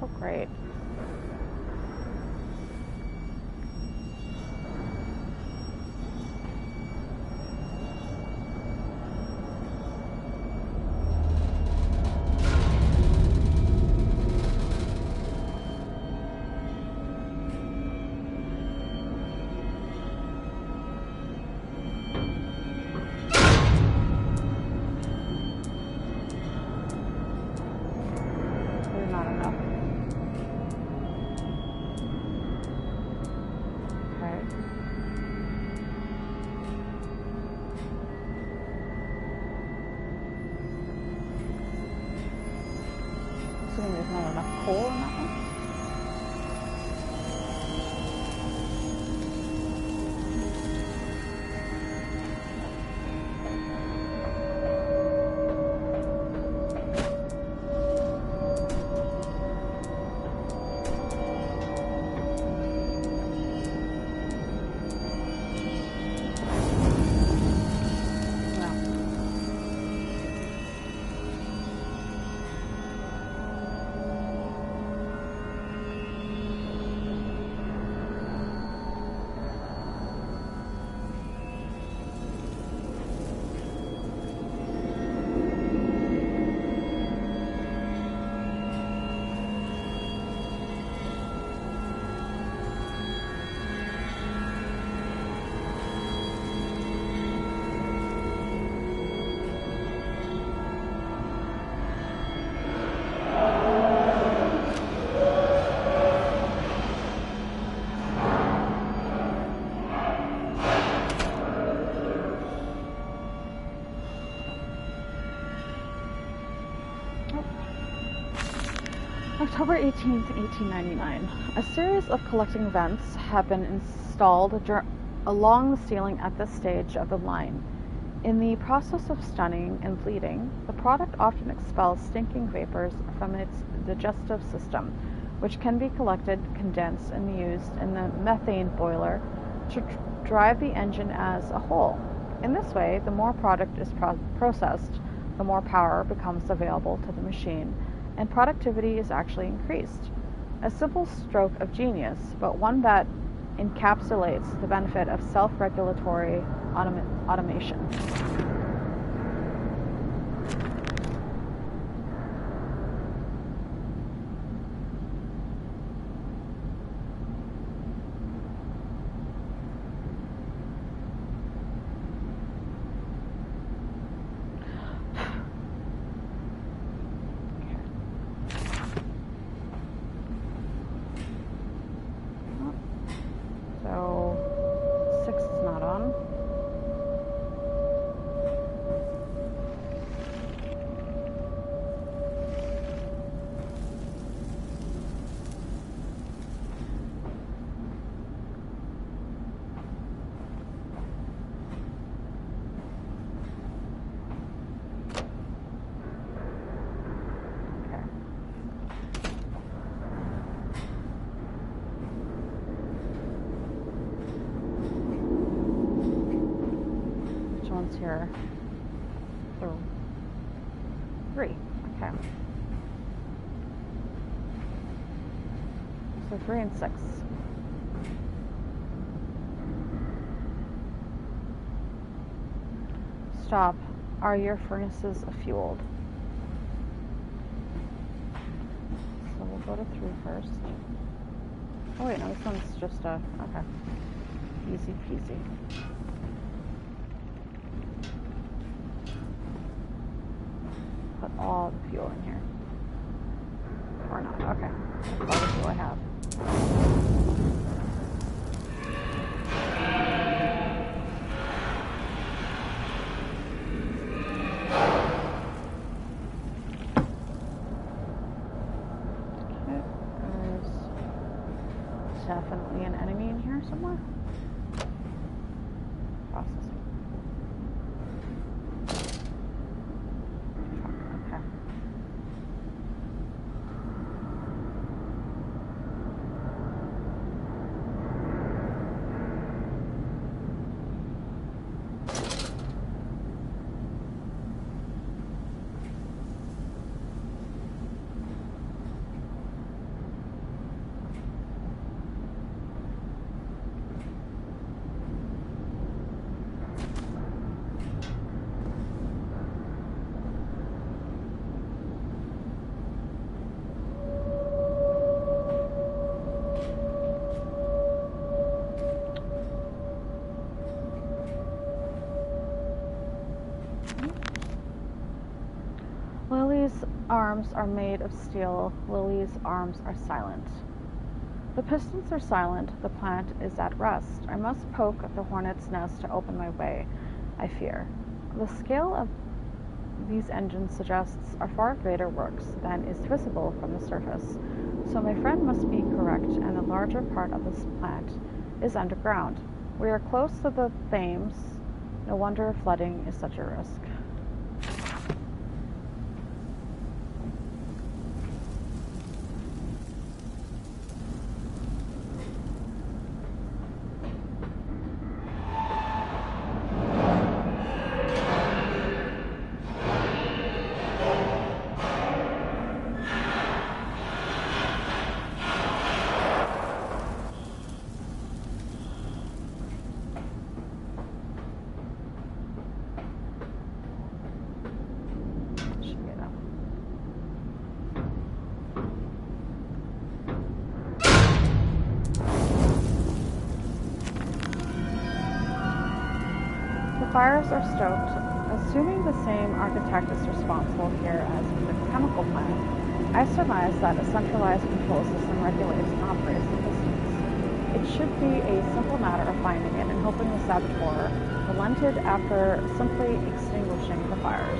Oh, great. Clearly not enough. Okay. Assuming there's not enough coal in that one. No. October 18th, 1899. A series of collecting vents have been installed along the ceiling at this stage of the line. In the process of stunning and bleeding, the product often expels stinking vapors from its digestive system, which can be collected, condensed, and used in the methane boiler to drive the engine as a whole. In this way, the more product is processed, the more power becomes available to the machine, and productivity is actually increased. A simple stroke of genius, but one that encapsulates the benefit of self-regulatory automation. So 6 is not on. Here. So 3. Okay. So 3 and 6. Stop. Are your furnaces fueled? So we'll go to 3 first. Oh wait, no, this one's just a, okay. Easy peasy. Put all the fuel in here. Or not. Okay. That's all the fuel I have. Okay. There's definitely an enemy in here somewhere. Processing. Lily's arms are made of steel. Lily's arms are silent. The pistons are silent. The plant is at rest. I must poke the hornet's nest to open my way, I fear. The scale of these engines suggests are far greater works than is visible from the surface. So my friend must be correct, and the larger part of this plant is underground. We are close to the Thames. No wonder flooding is such a risk. Fires are stoked. Assuming the same architect is responsible here as in the chemical plant, I surmise that a centralized control system regulates and operates the pistons. It should be a simple matter of finding it and hoping the saboteur relented after simply extinguishing the fires.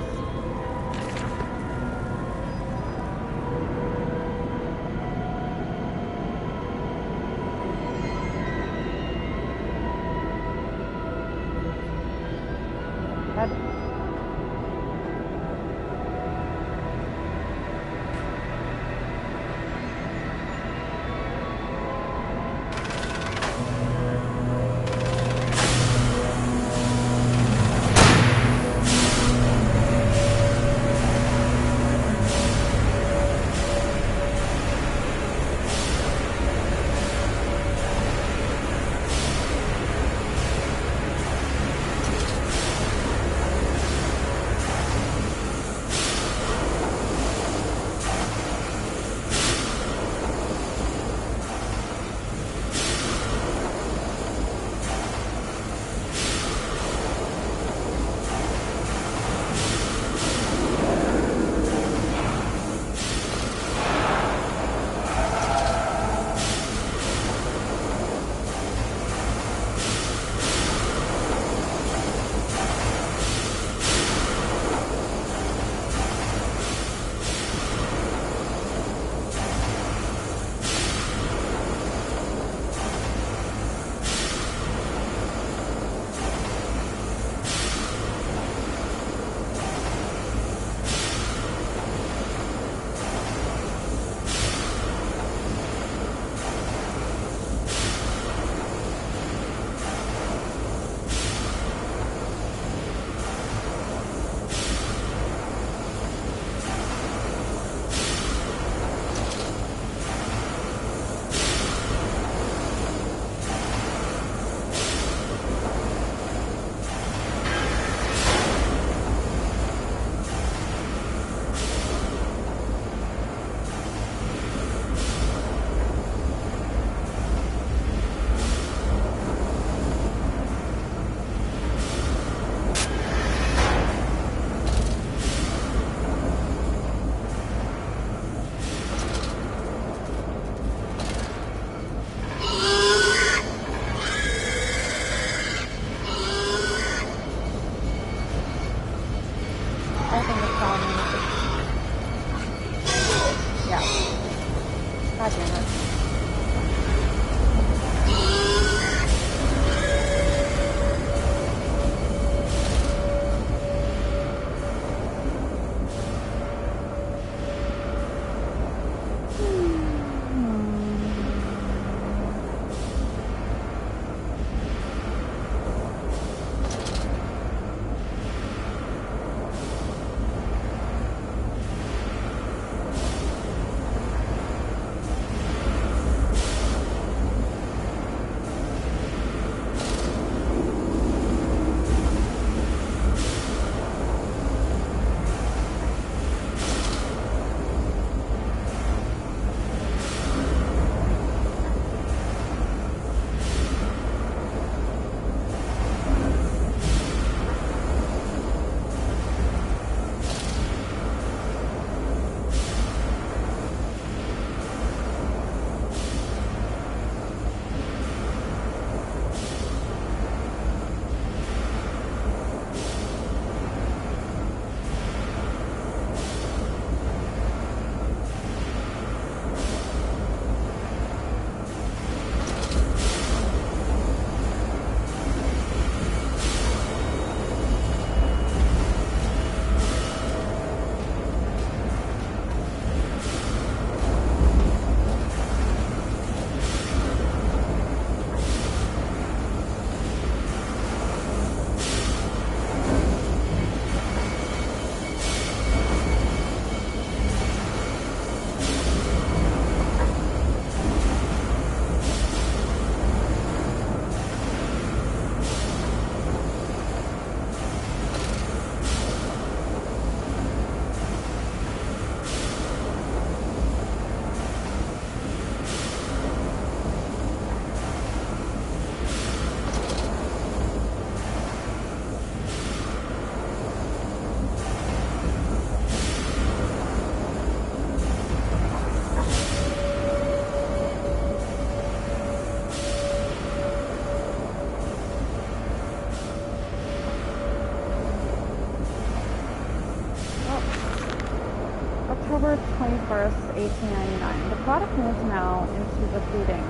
1st, 1899. The product moves now into the feeding.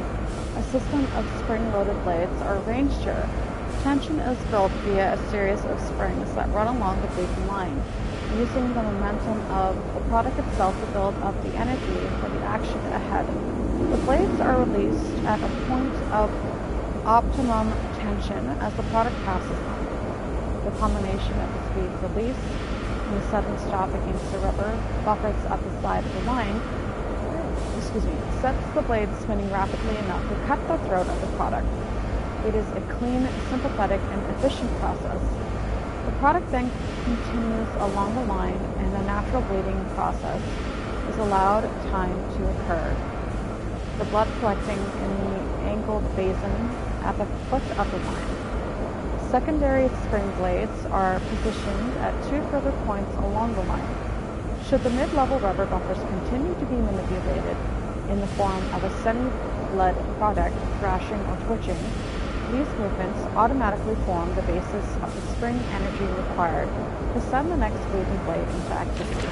A system of spring-loaded blades are arranged here. Tension is built via a series of springs that run along the bleeding line, using the momentum of the product itself to build up the energy for the action ahead. The blades are released at a point of optimum tension as the product passes them. The combination of the speed release and the sudden stop against the rubber buffers at the side of the line, sets the blade spinning rapidly enough to cut the throat of the product. It is a clean, sympathetic, and efficient process. The product then continues along the line, and the natural bleeding process is allowed time to occur. The blood collecting in the angled basin at the foot of the line. Secondary spring blades are positioned at two further points along the line. Should the mid-level rubber buffers continue to be manipulated in the form of a semi-blood product, thrashing or twitching, these movements automatically form the basis of the spring energy required to send the next bleeding blade into activity.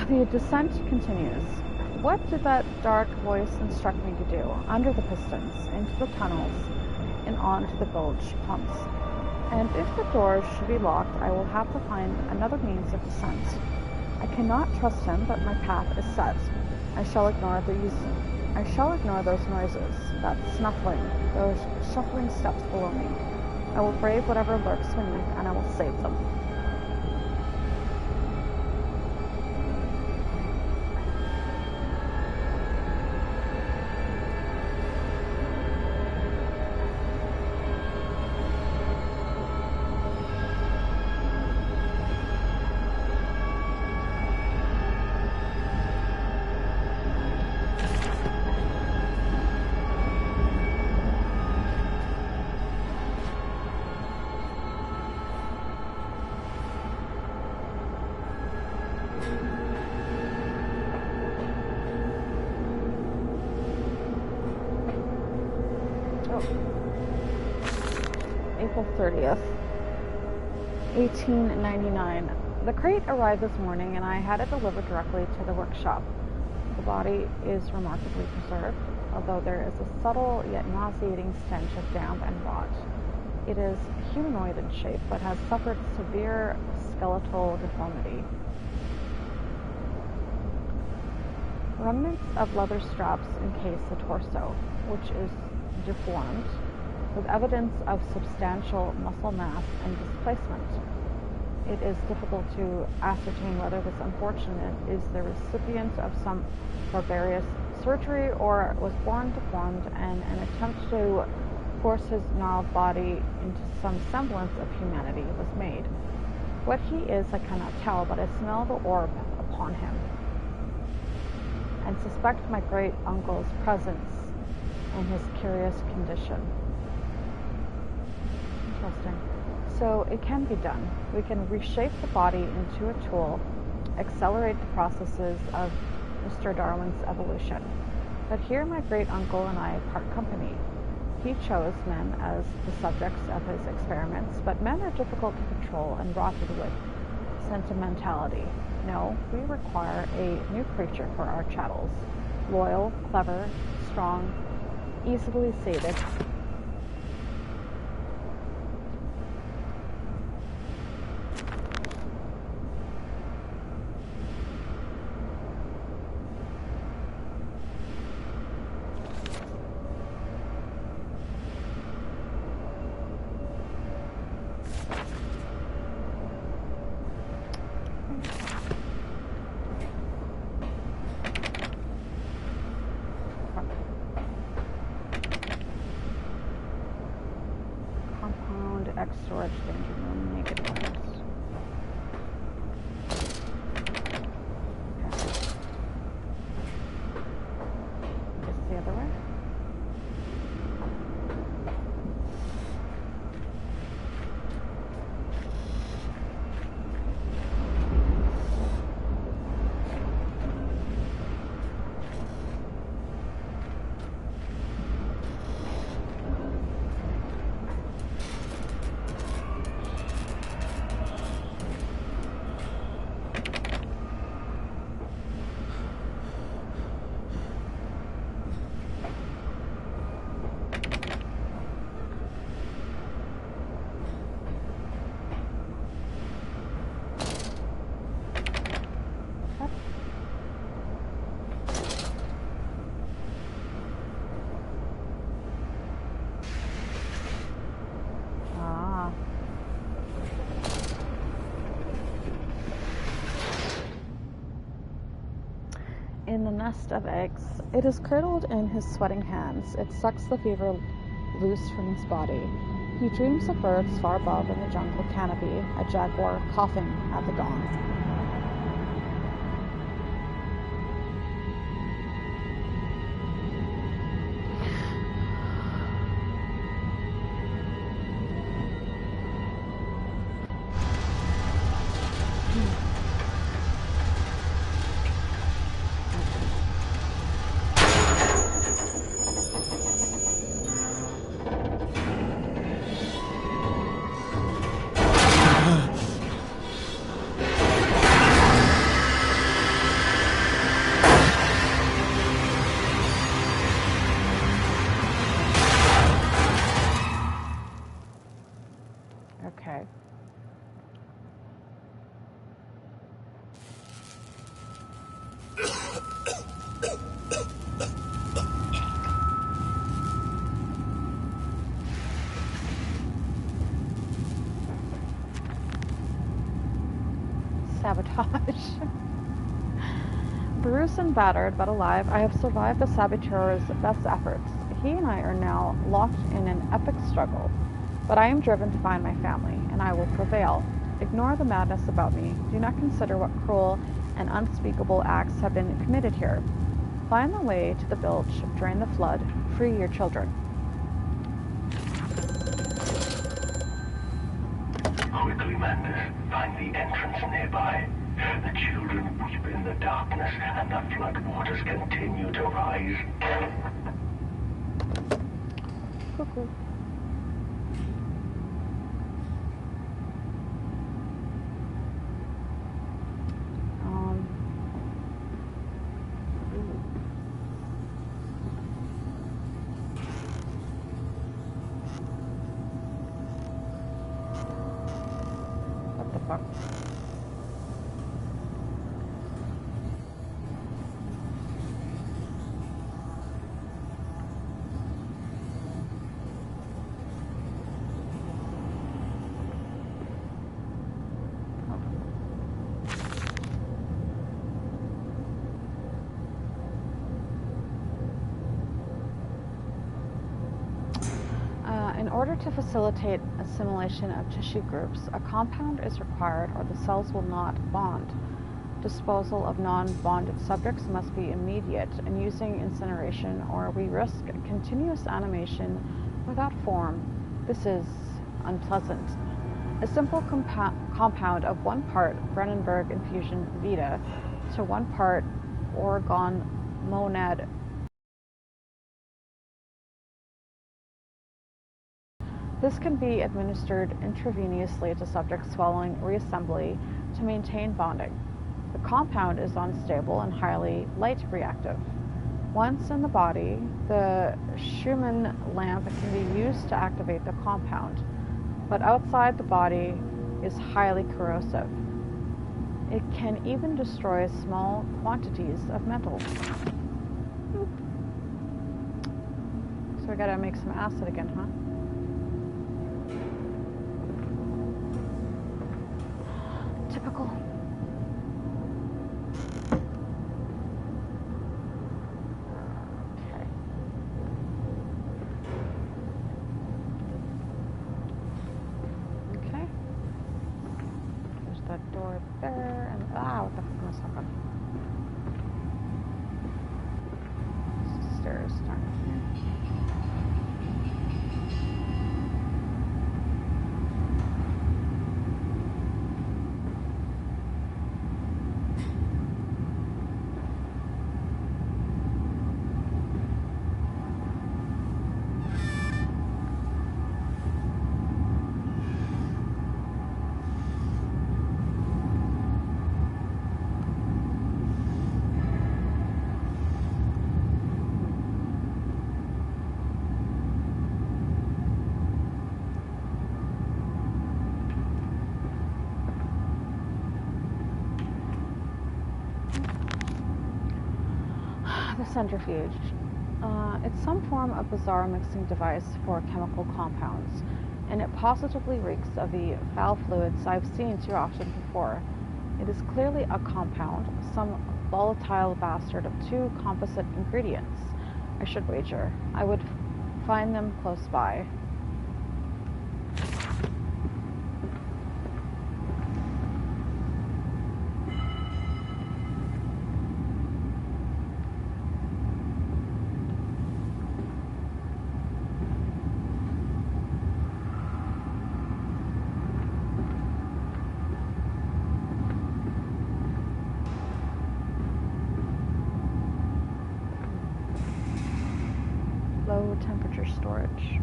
The descent continues. What did that dark voice instruct me to do? Under the pistons, into the tunnels, and onto the bilge pumps. And if the doors should be locked, I will have to find another means of descent. I cannot trust him, but my path is set. I shall ignore those noises, that snuffling, those shuffling steps below me. I will brave whatever lurks beneath, and I will save them. April 30th, 1899. The crate arrived this morning and I had it delivered directly to the workshop. The body is remarkably preserved, although there is a subtle yet nauseating stench of damp and rot. It is humanoid in shape, but has suffered severe skeletal deformity. Remnants of leather straps encase the torso, which is deformed, with evidence of substantial muscle mass and displacement. It is difficult to ascertain whether this unfortunate is the recipient of some barbarous surgery or was born deformed, and an attempt to force his gnarled body into some semblance of humanity was made. What he is I cannot tell, but I smell the orb upon him. and suspect my great uncle's presence in his curious condition. Interesting. So it can be done. We can reshape the body into a tool, accelerate the processes of Mr. Darwin's evolution. But here my great uncle and I part company. He chose men as the subjects of his experiments, but men are difficult to control and rotted with sentimentality. No, we require a new creature for our chattels. Loyal, clever, strong, easily sated. Storage danger room, naked ones. Okay. This the other way. In the nest of eggs, it is cradled in his sweating hands. It sucks the fever loose from his body. He dreams of birds far above in the jungle canopy, a jaguar coughing at the dawn. Okay. Sabotage. Bruised and battered, but alive, I have survived the saboteur's best efforts. He and I are now locked in an epic struggle. But I am driven to find my family, and I will prevail. Ignore the madness about me. Do not consider what cruel and unspeakable acts have been committed here. Find the way to the bilge, drain the flood, free your children. Quickly, Mandus, find the entrance nearby. The children weep in the darkness, and the flood waters continue to rise. Cuckoo. What the fuck? In order to facilitate assimilation of tissue groups, a compound is required or the cells will not bond. Disposal of non-bonded subjects must be immediate, and using incineration or we risk continuous animation without form. This is unpleasant. A simple compound of 1 part Brennenberg infusion vita to 1 part Oregon monad This can be administered intravenously to subjects following reassembly to maintain bonding. The compound is unstable and highly light reactive. Once in the body, the Schumann lamp can be used to activate the compound, but outside the body is highly corrosive. It can even destroy small quantities of metal. So we gotta make some acid again, huh? Typical. Okay. Okay. There's that door there, and what the fuck am I stuck on? Stairs down here. The centrifuge. It's some form of bizarre mixing device for chemical compounds, and it positively reeks of the foul fluids I've seen too often before. It is clearly a compound, some volatile bastard of 2 composite ingredients. I should wager. I would find them close by. Low temperature storage.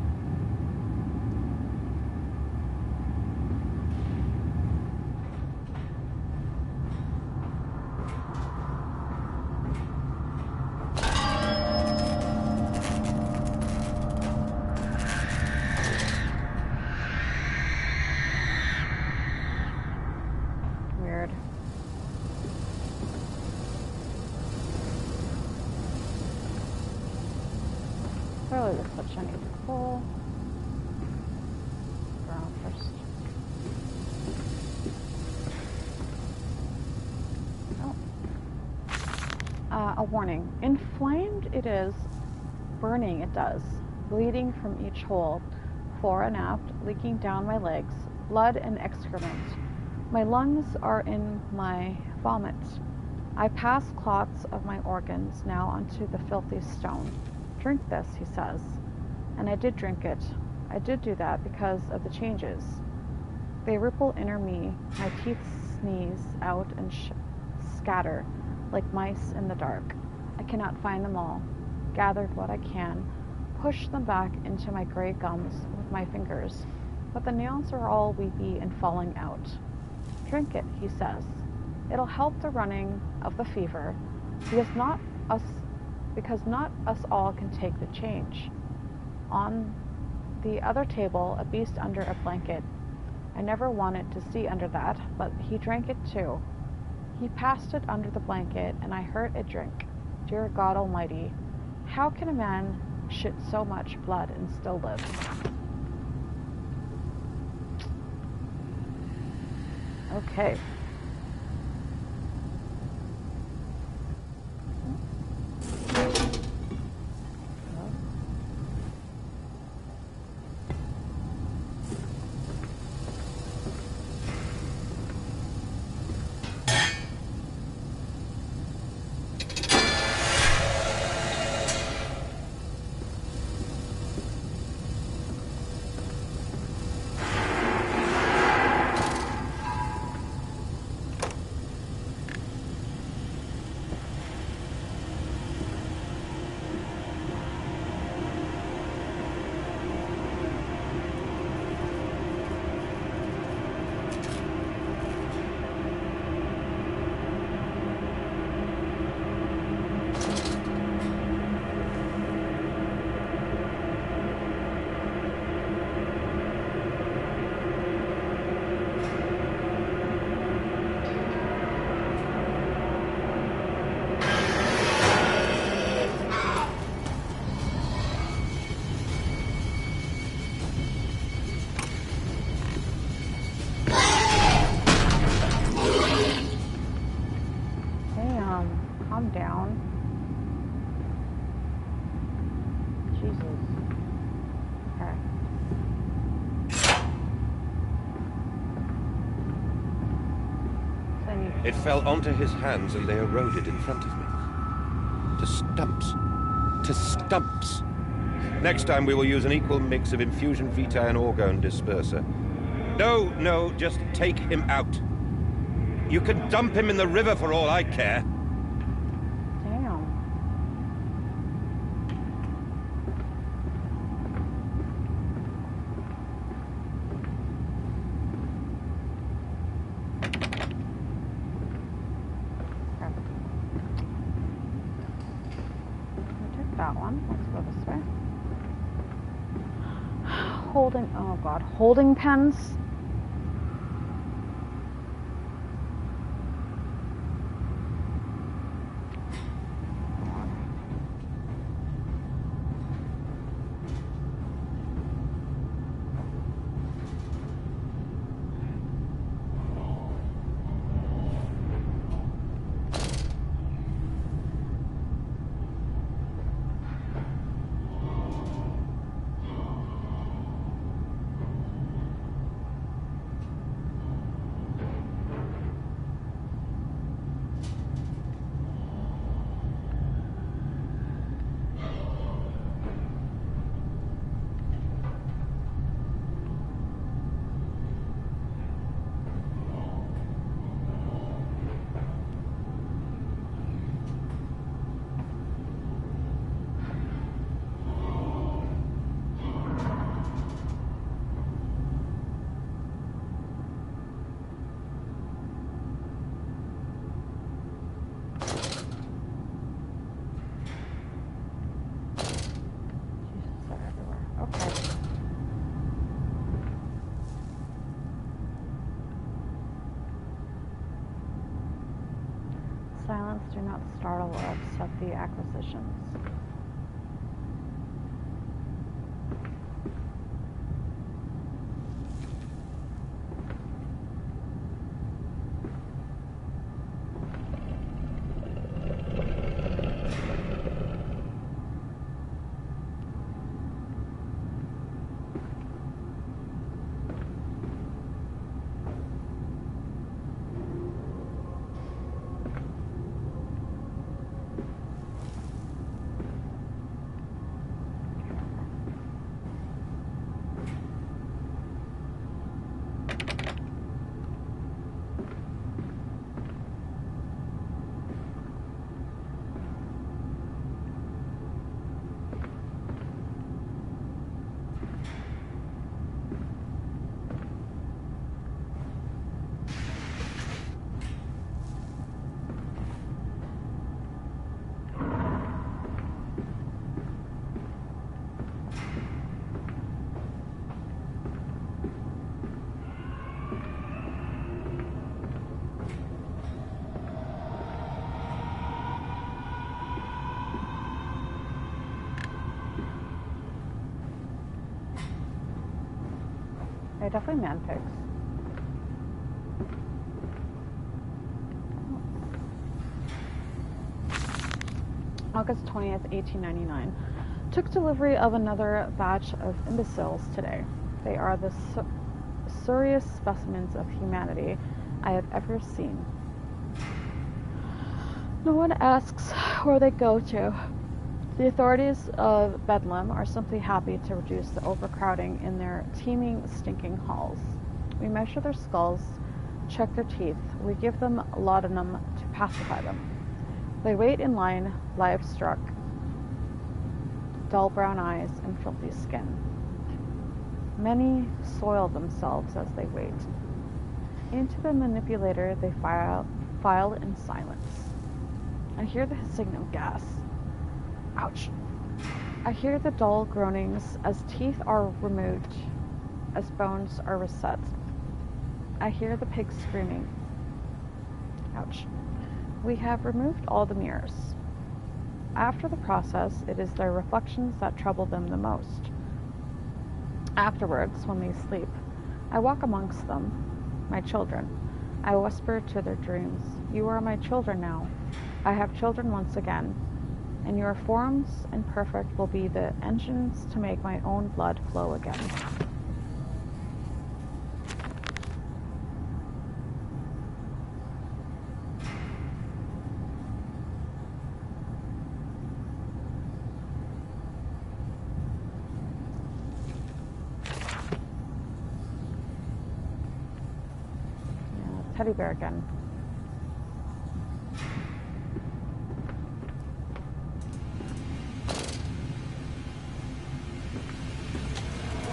Weird. Clearly the switch I need to pull. Ground first. Oh. A warning. Inflamed it is. Burning it does. Bleeding from each hole. Fore and aft, leaking down my legs. Blood and excrement. My lungs are in my vomit. I pass clots of my organs now onto the filthy stone. Drink this, he says. And I did drink it. I did do that because of the changes. They ripple inner me. My teeth sneeze out and scatter like mice in the dark. I cannot find them all. Gathered what I can. Push them back into my gray gums with my fingers. But the nails are all weepy and falling out. Drink it, he says. It'll help the running of the fever, because not us all can take the change. On the other table, a beast under a blanket. I never wanted to see under that, but he drank it too. He passed it under the blanket, and I heard it drink. Dear God Almighty, how can a man shit so much blood and still live? Okay. It fell onto his hands and they eroded in front of me. To stumps. To stumps. Next time we will use an equal mix of infusion vitae and orgone disperser. No, just take him out. You can dump him in the river for all I care. Damn. Okay. We took that one. Let's go this way. Oh god, holding pens. Silence, do not startle or upset the acquisitions. They're definitely man pigs. August 20th, 1899. Took delivery of another batch of imbeciles today. They are the sorriest specimens of humanity I have ever seen. No one asks where they go to. The authorities of Bedlam are simply happy to reduce the overcrowding in their teeming, stinking halls. We measure their skulls, check their teeth. We give them laudanum to pacify them. They wait in line, live-struck, dull brown eyes and filthy skin. Many soil themselves as they wait. Into the manipulator they file in silence. I hear the hissing of gas. Ouch. I hear the dull groanings as teeth are removed, as bones are reset. I hear the pigs screaming. Ouch. We have removed all the mirrors. After the process, it is their reflections that trouble them the most. Afterwards, when they sleep, I walk amongst them, my children. I whisper to their dreams, "You are my children now. I have children once again. And your forms imperfect will be the engines to make my own blood flow again." teddy bear again.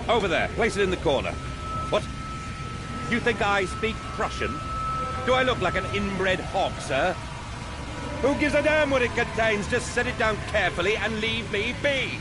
Over there, place it in the corner. What? You think I speak Prussian? Do I look like an inbred hog, sir? Who gives a damn what it contains? Just set it down carefully and leave me be.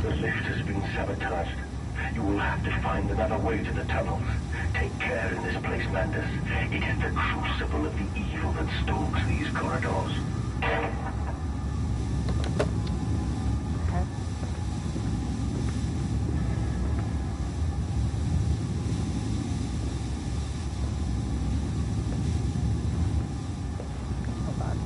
The lift has been sabotaged. You will have to find another way to the tunnels. Take care in this place, Mantis. It is the crucible of the evil that stalks these corridors. Okay. Hold on.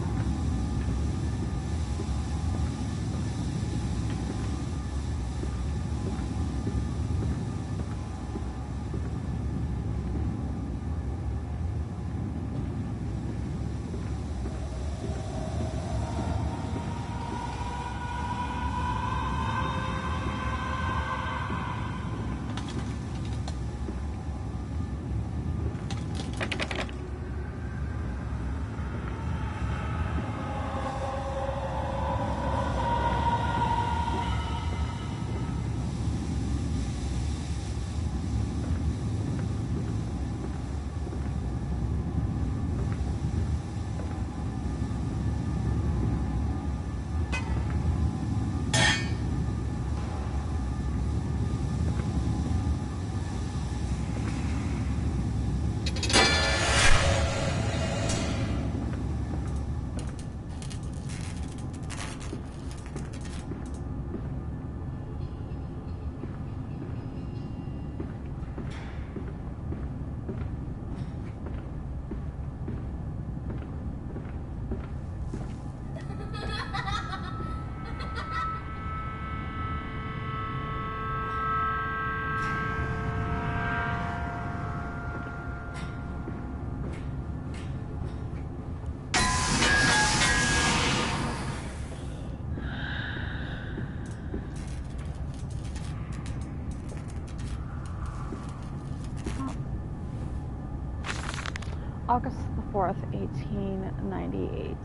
August the 4th, 1898.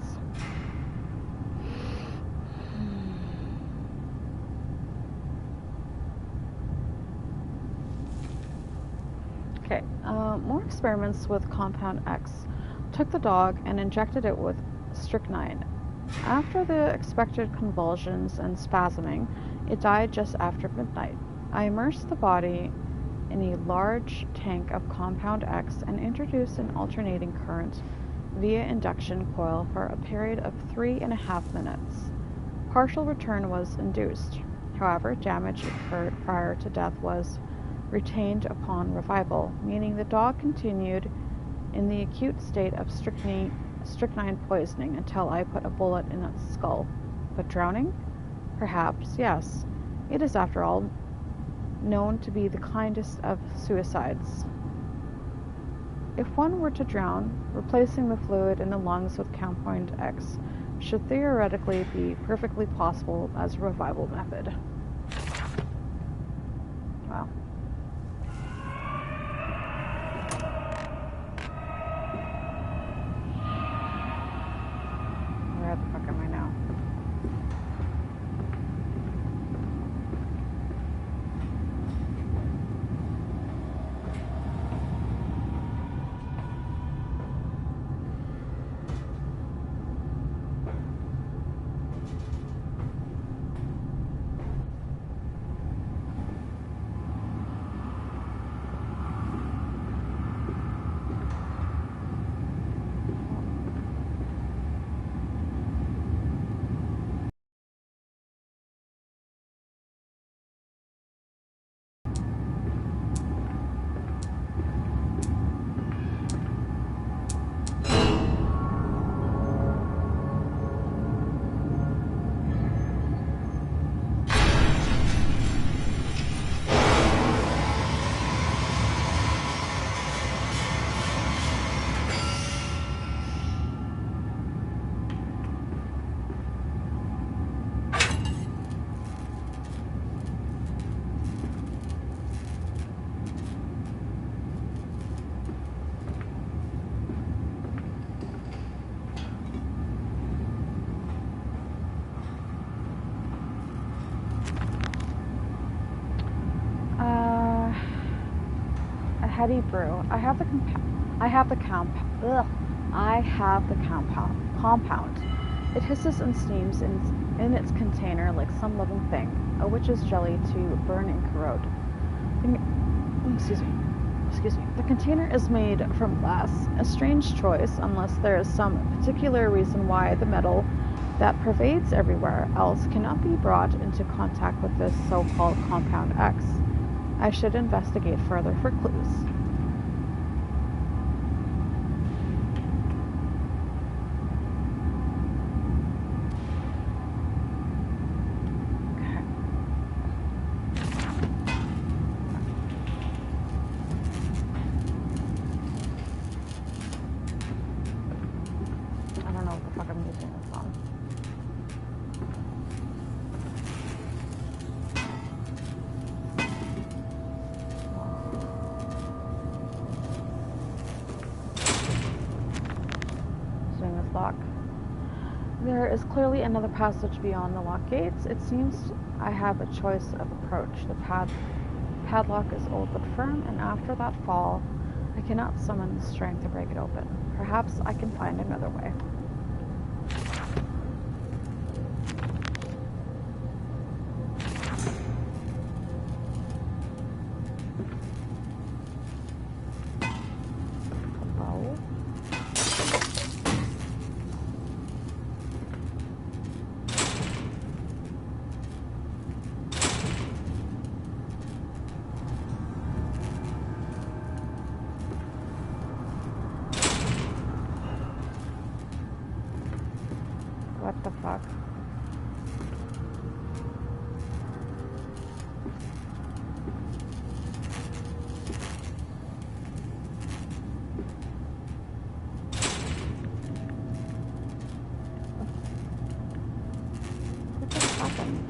Okay, more experiments with Compound X. Took the dog and injected it with strychnine. After the expected convulsions and spasming, it died just after midnight. I immersed the body in a large tank of compound X and introduced an alternating current via induction coil for a period of 3.5 minutes. Partial return was induced. However, damage occurred prior to death was retained upon revival, meaning the dog continued in the acute state of strychnine poisoning until I put a bullet in its skull. But drowning? Perhaps, yes. It is, after all, known to be the kindest of suicides. If one were to drown, replacing the fluid in the lungs with compound X should theoretically be perfectly possible as a revival method. Wow. Where the fuck am I now? Heady brew. I have the compound. It hisses and steams in its container like some living thing, a witch's jelly to burn and corrode. Excuse me. The container is made from glass, a strange choice unless there is some particular reason why the metal that pervades everywhere else cannot be brought into contact with this so-called compound X. I should investigate further for clues. I don't know what the fuck I'm using this on. Lock. There is clearly another passage beyond the lock gates. It seems I have a choice of approach. The padlock is old but firm, and after that fall, I cannot summon the strength to break it open. Perhaps I can find another way. What the fuck? What just happened?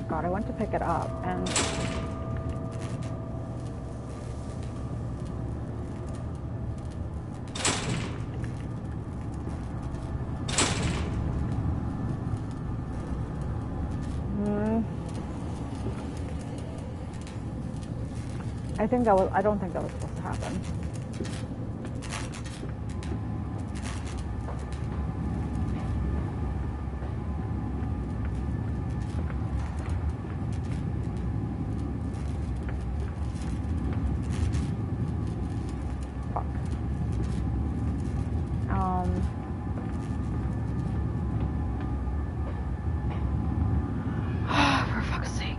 God, I went to pick it up and I don't think that was supposed to happen. Fuck. For fuck's sake.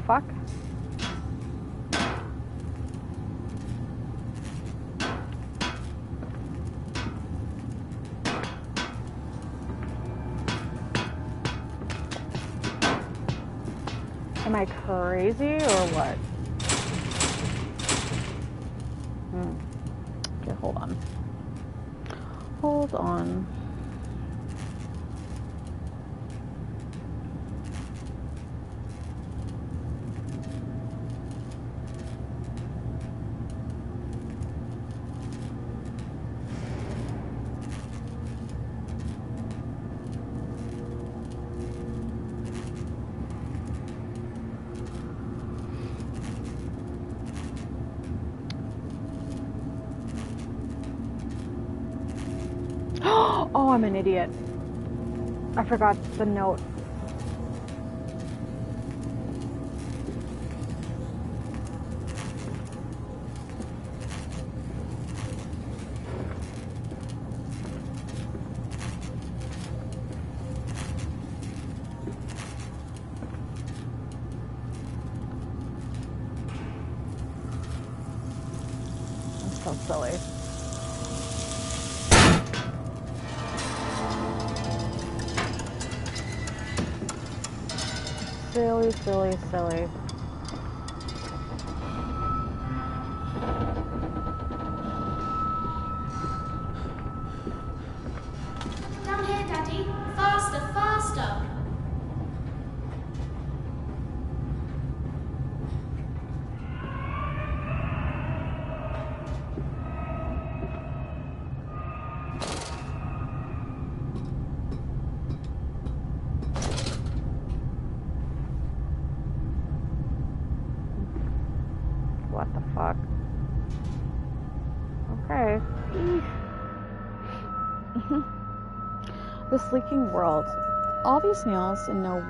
Fuck. Am I crazy or what? Okay, hold on. Hold on. Oh, I'm an idiot. I forgot the note. I'm so silly. Silly, silly, silly. Down here, Daddy. Faster, faster. What the fuck? Okay. This leaking world. All these nails and no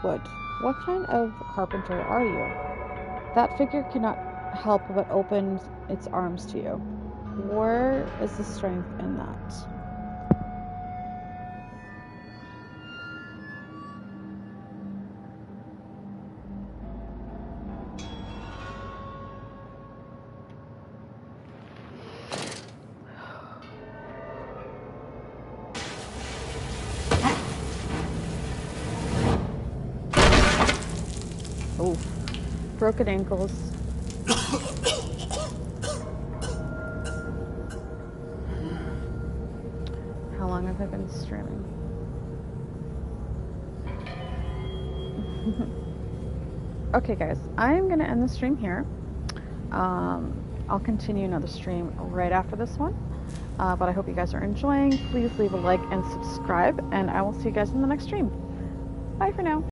wood. What kind of carpenter are you? That figure cannot help but open its arms to you. Where is the strength in that? Oh, broken ankles. How long have I been streaming? Okay, guys, I'm gonna end the stream here. I'll continue another stream right after this one. But I hope you guys are enjoying. Please leave a like and subscribe, and I will see you guys in the next stream. Bye for now.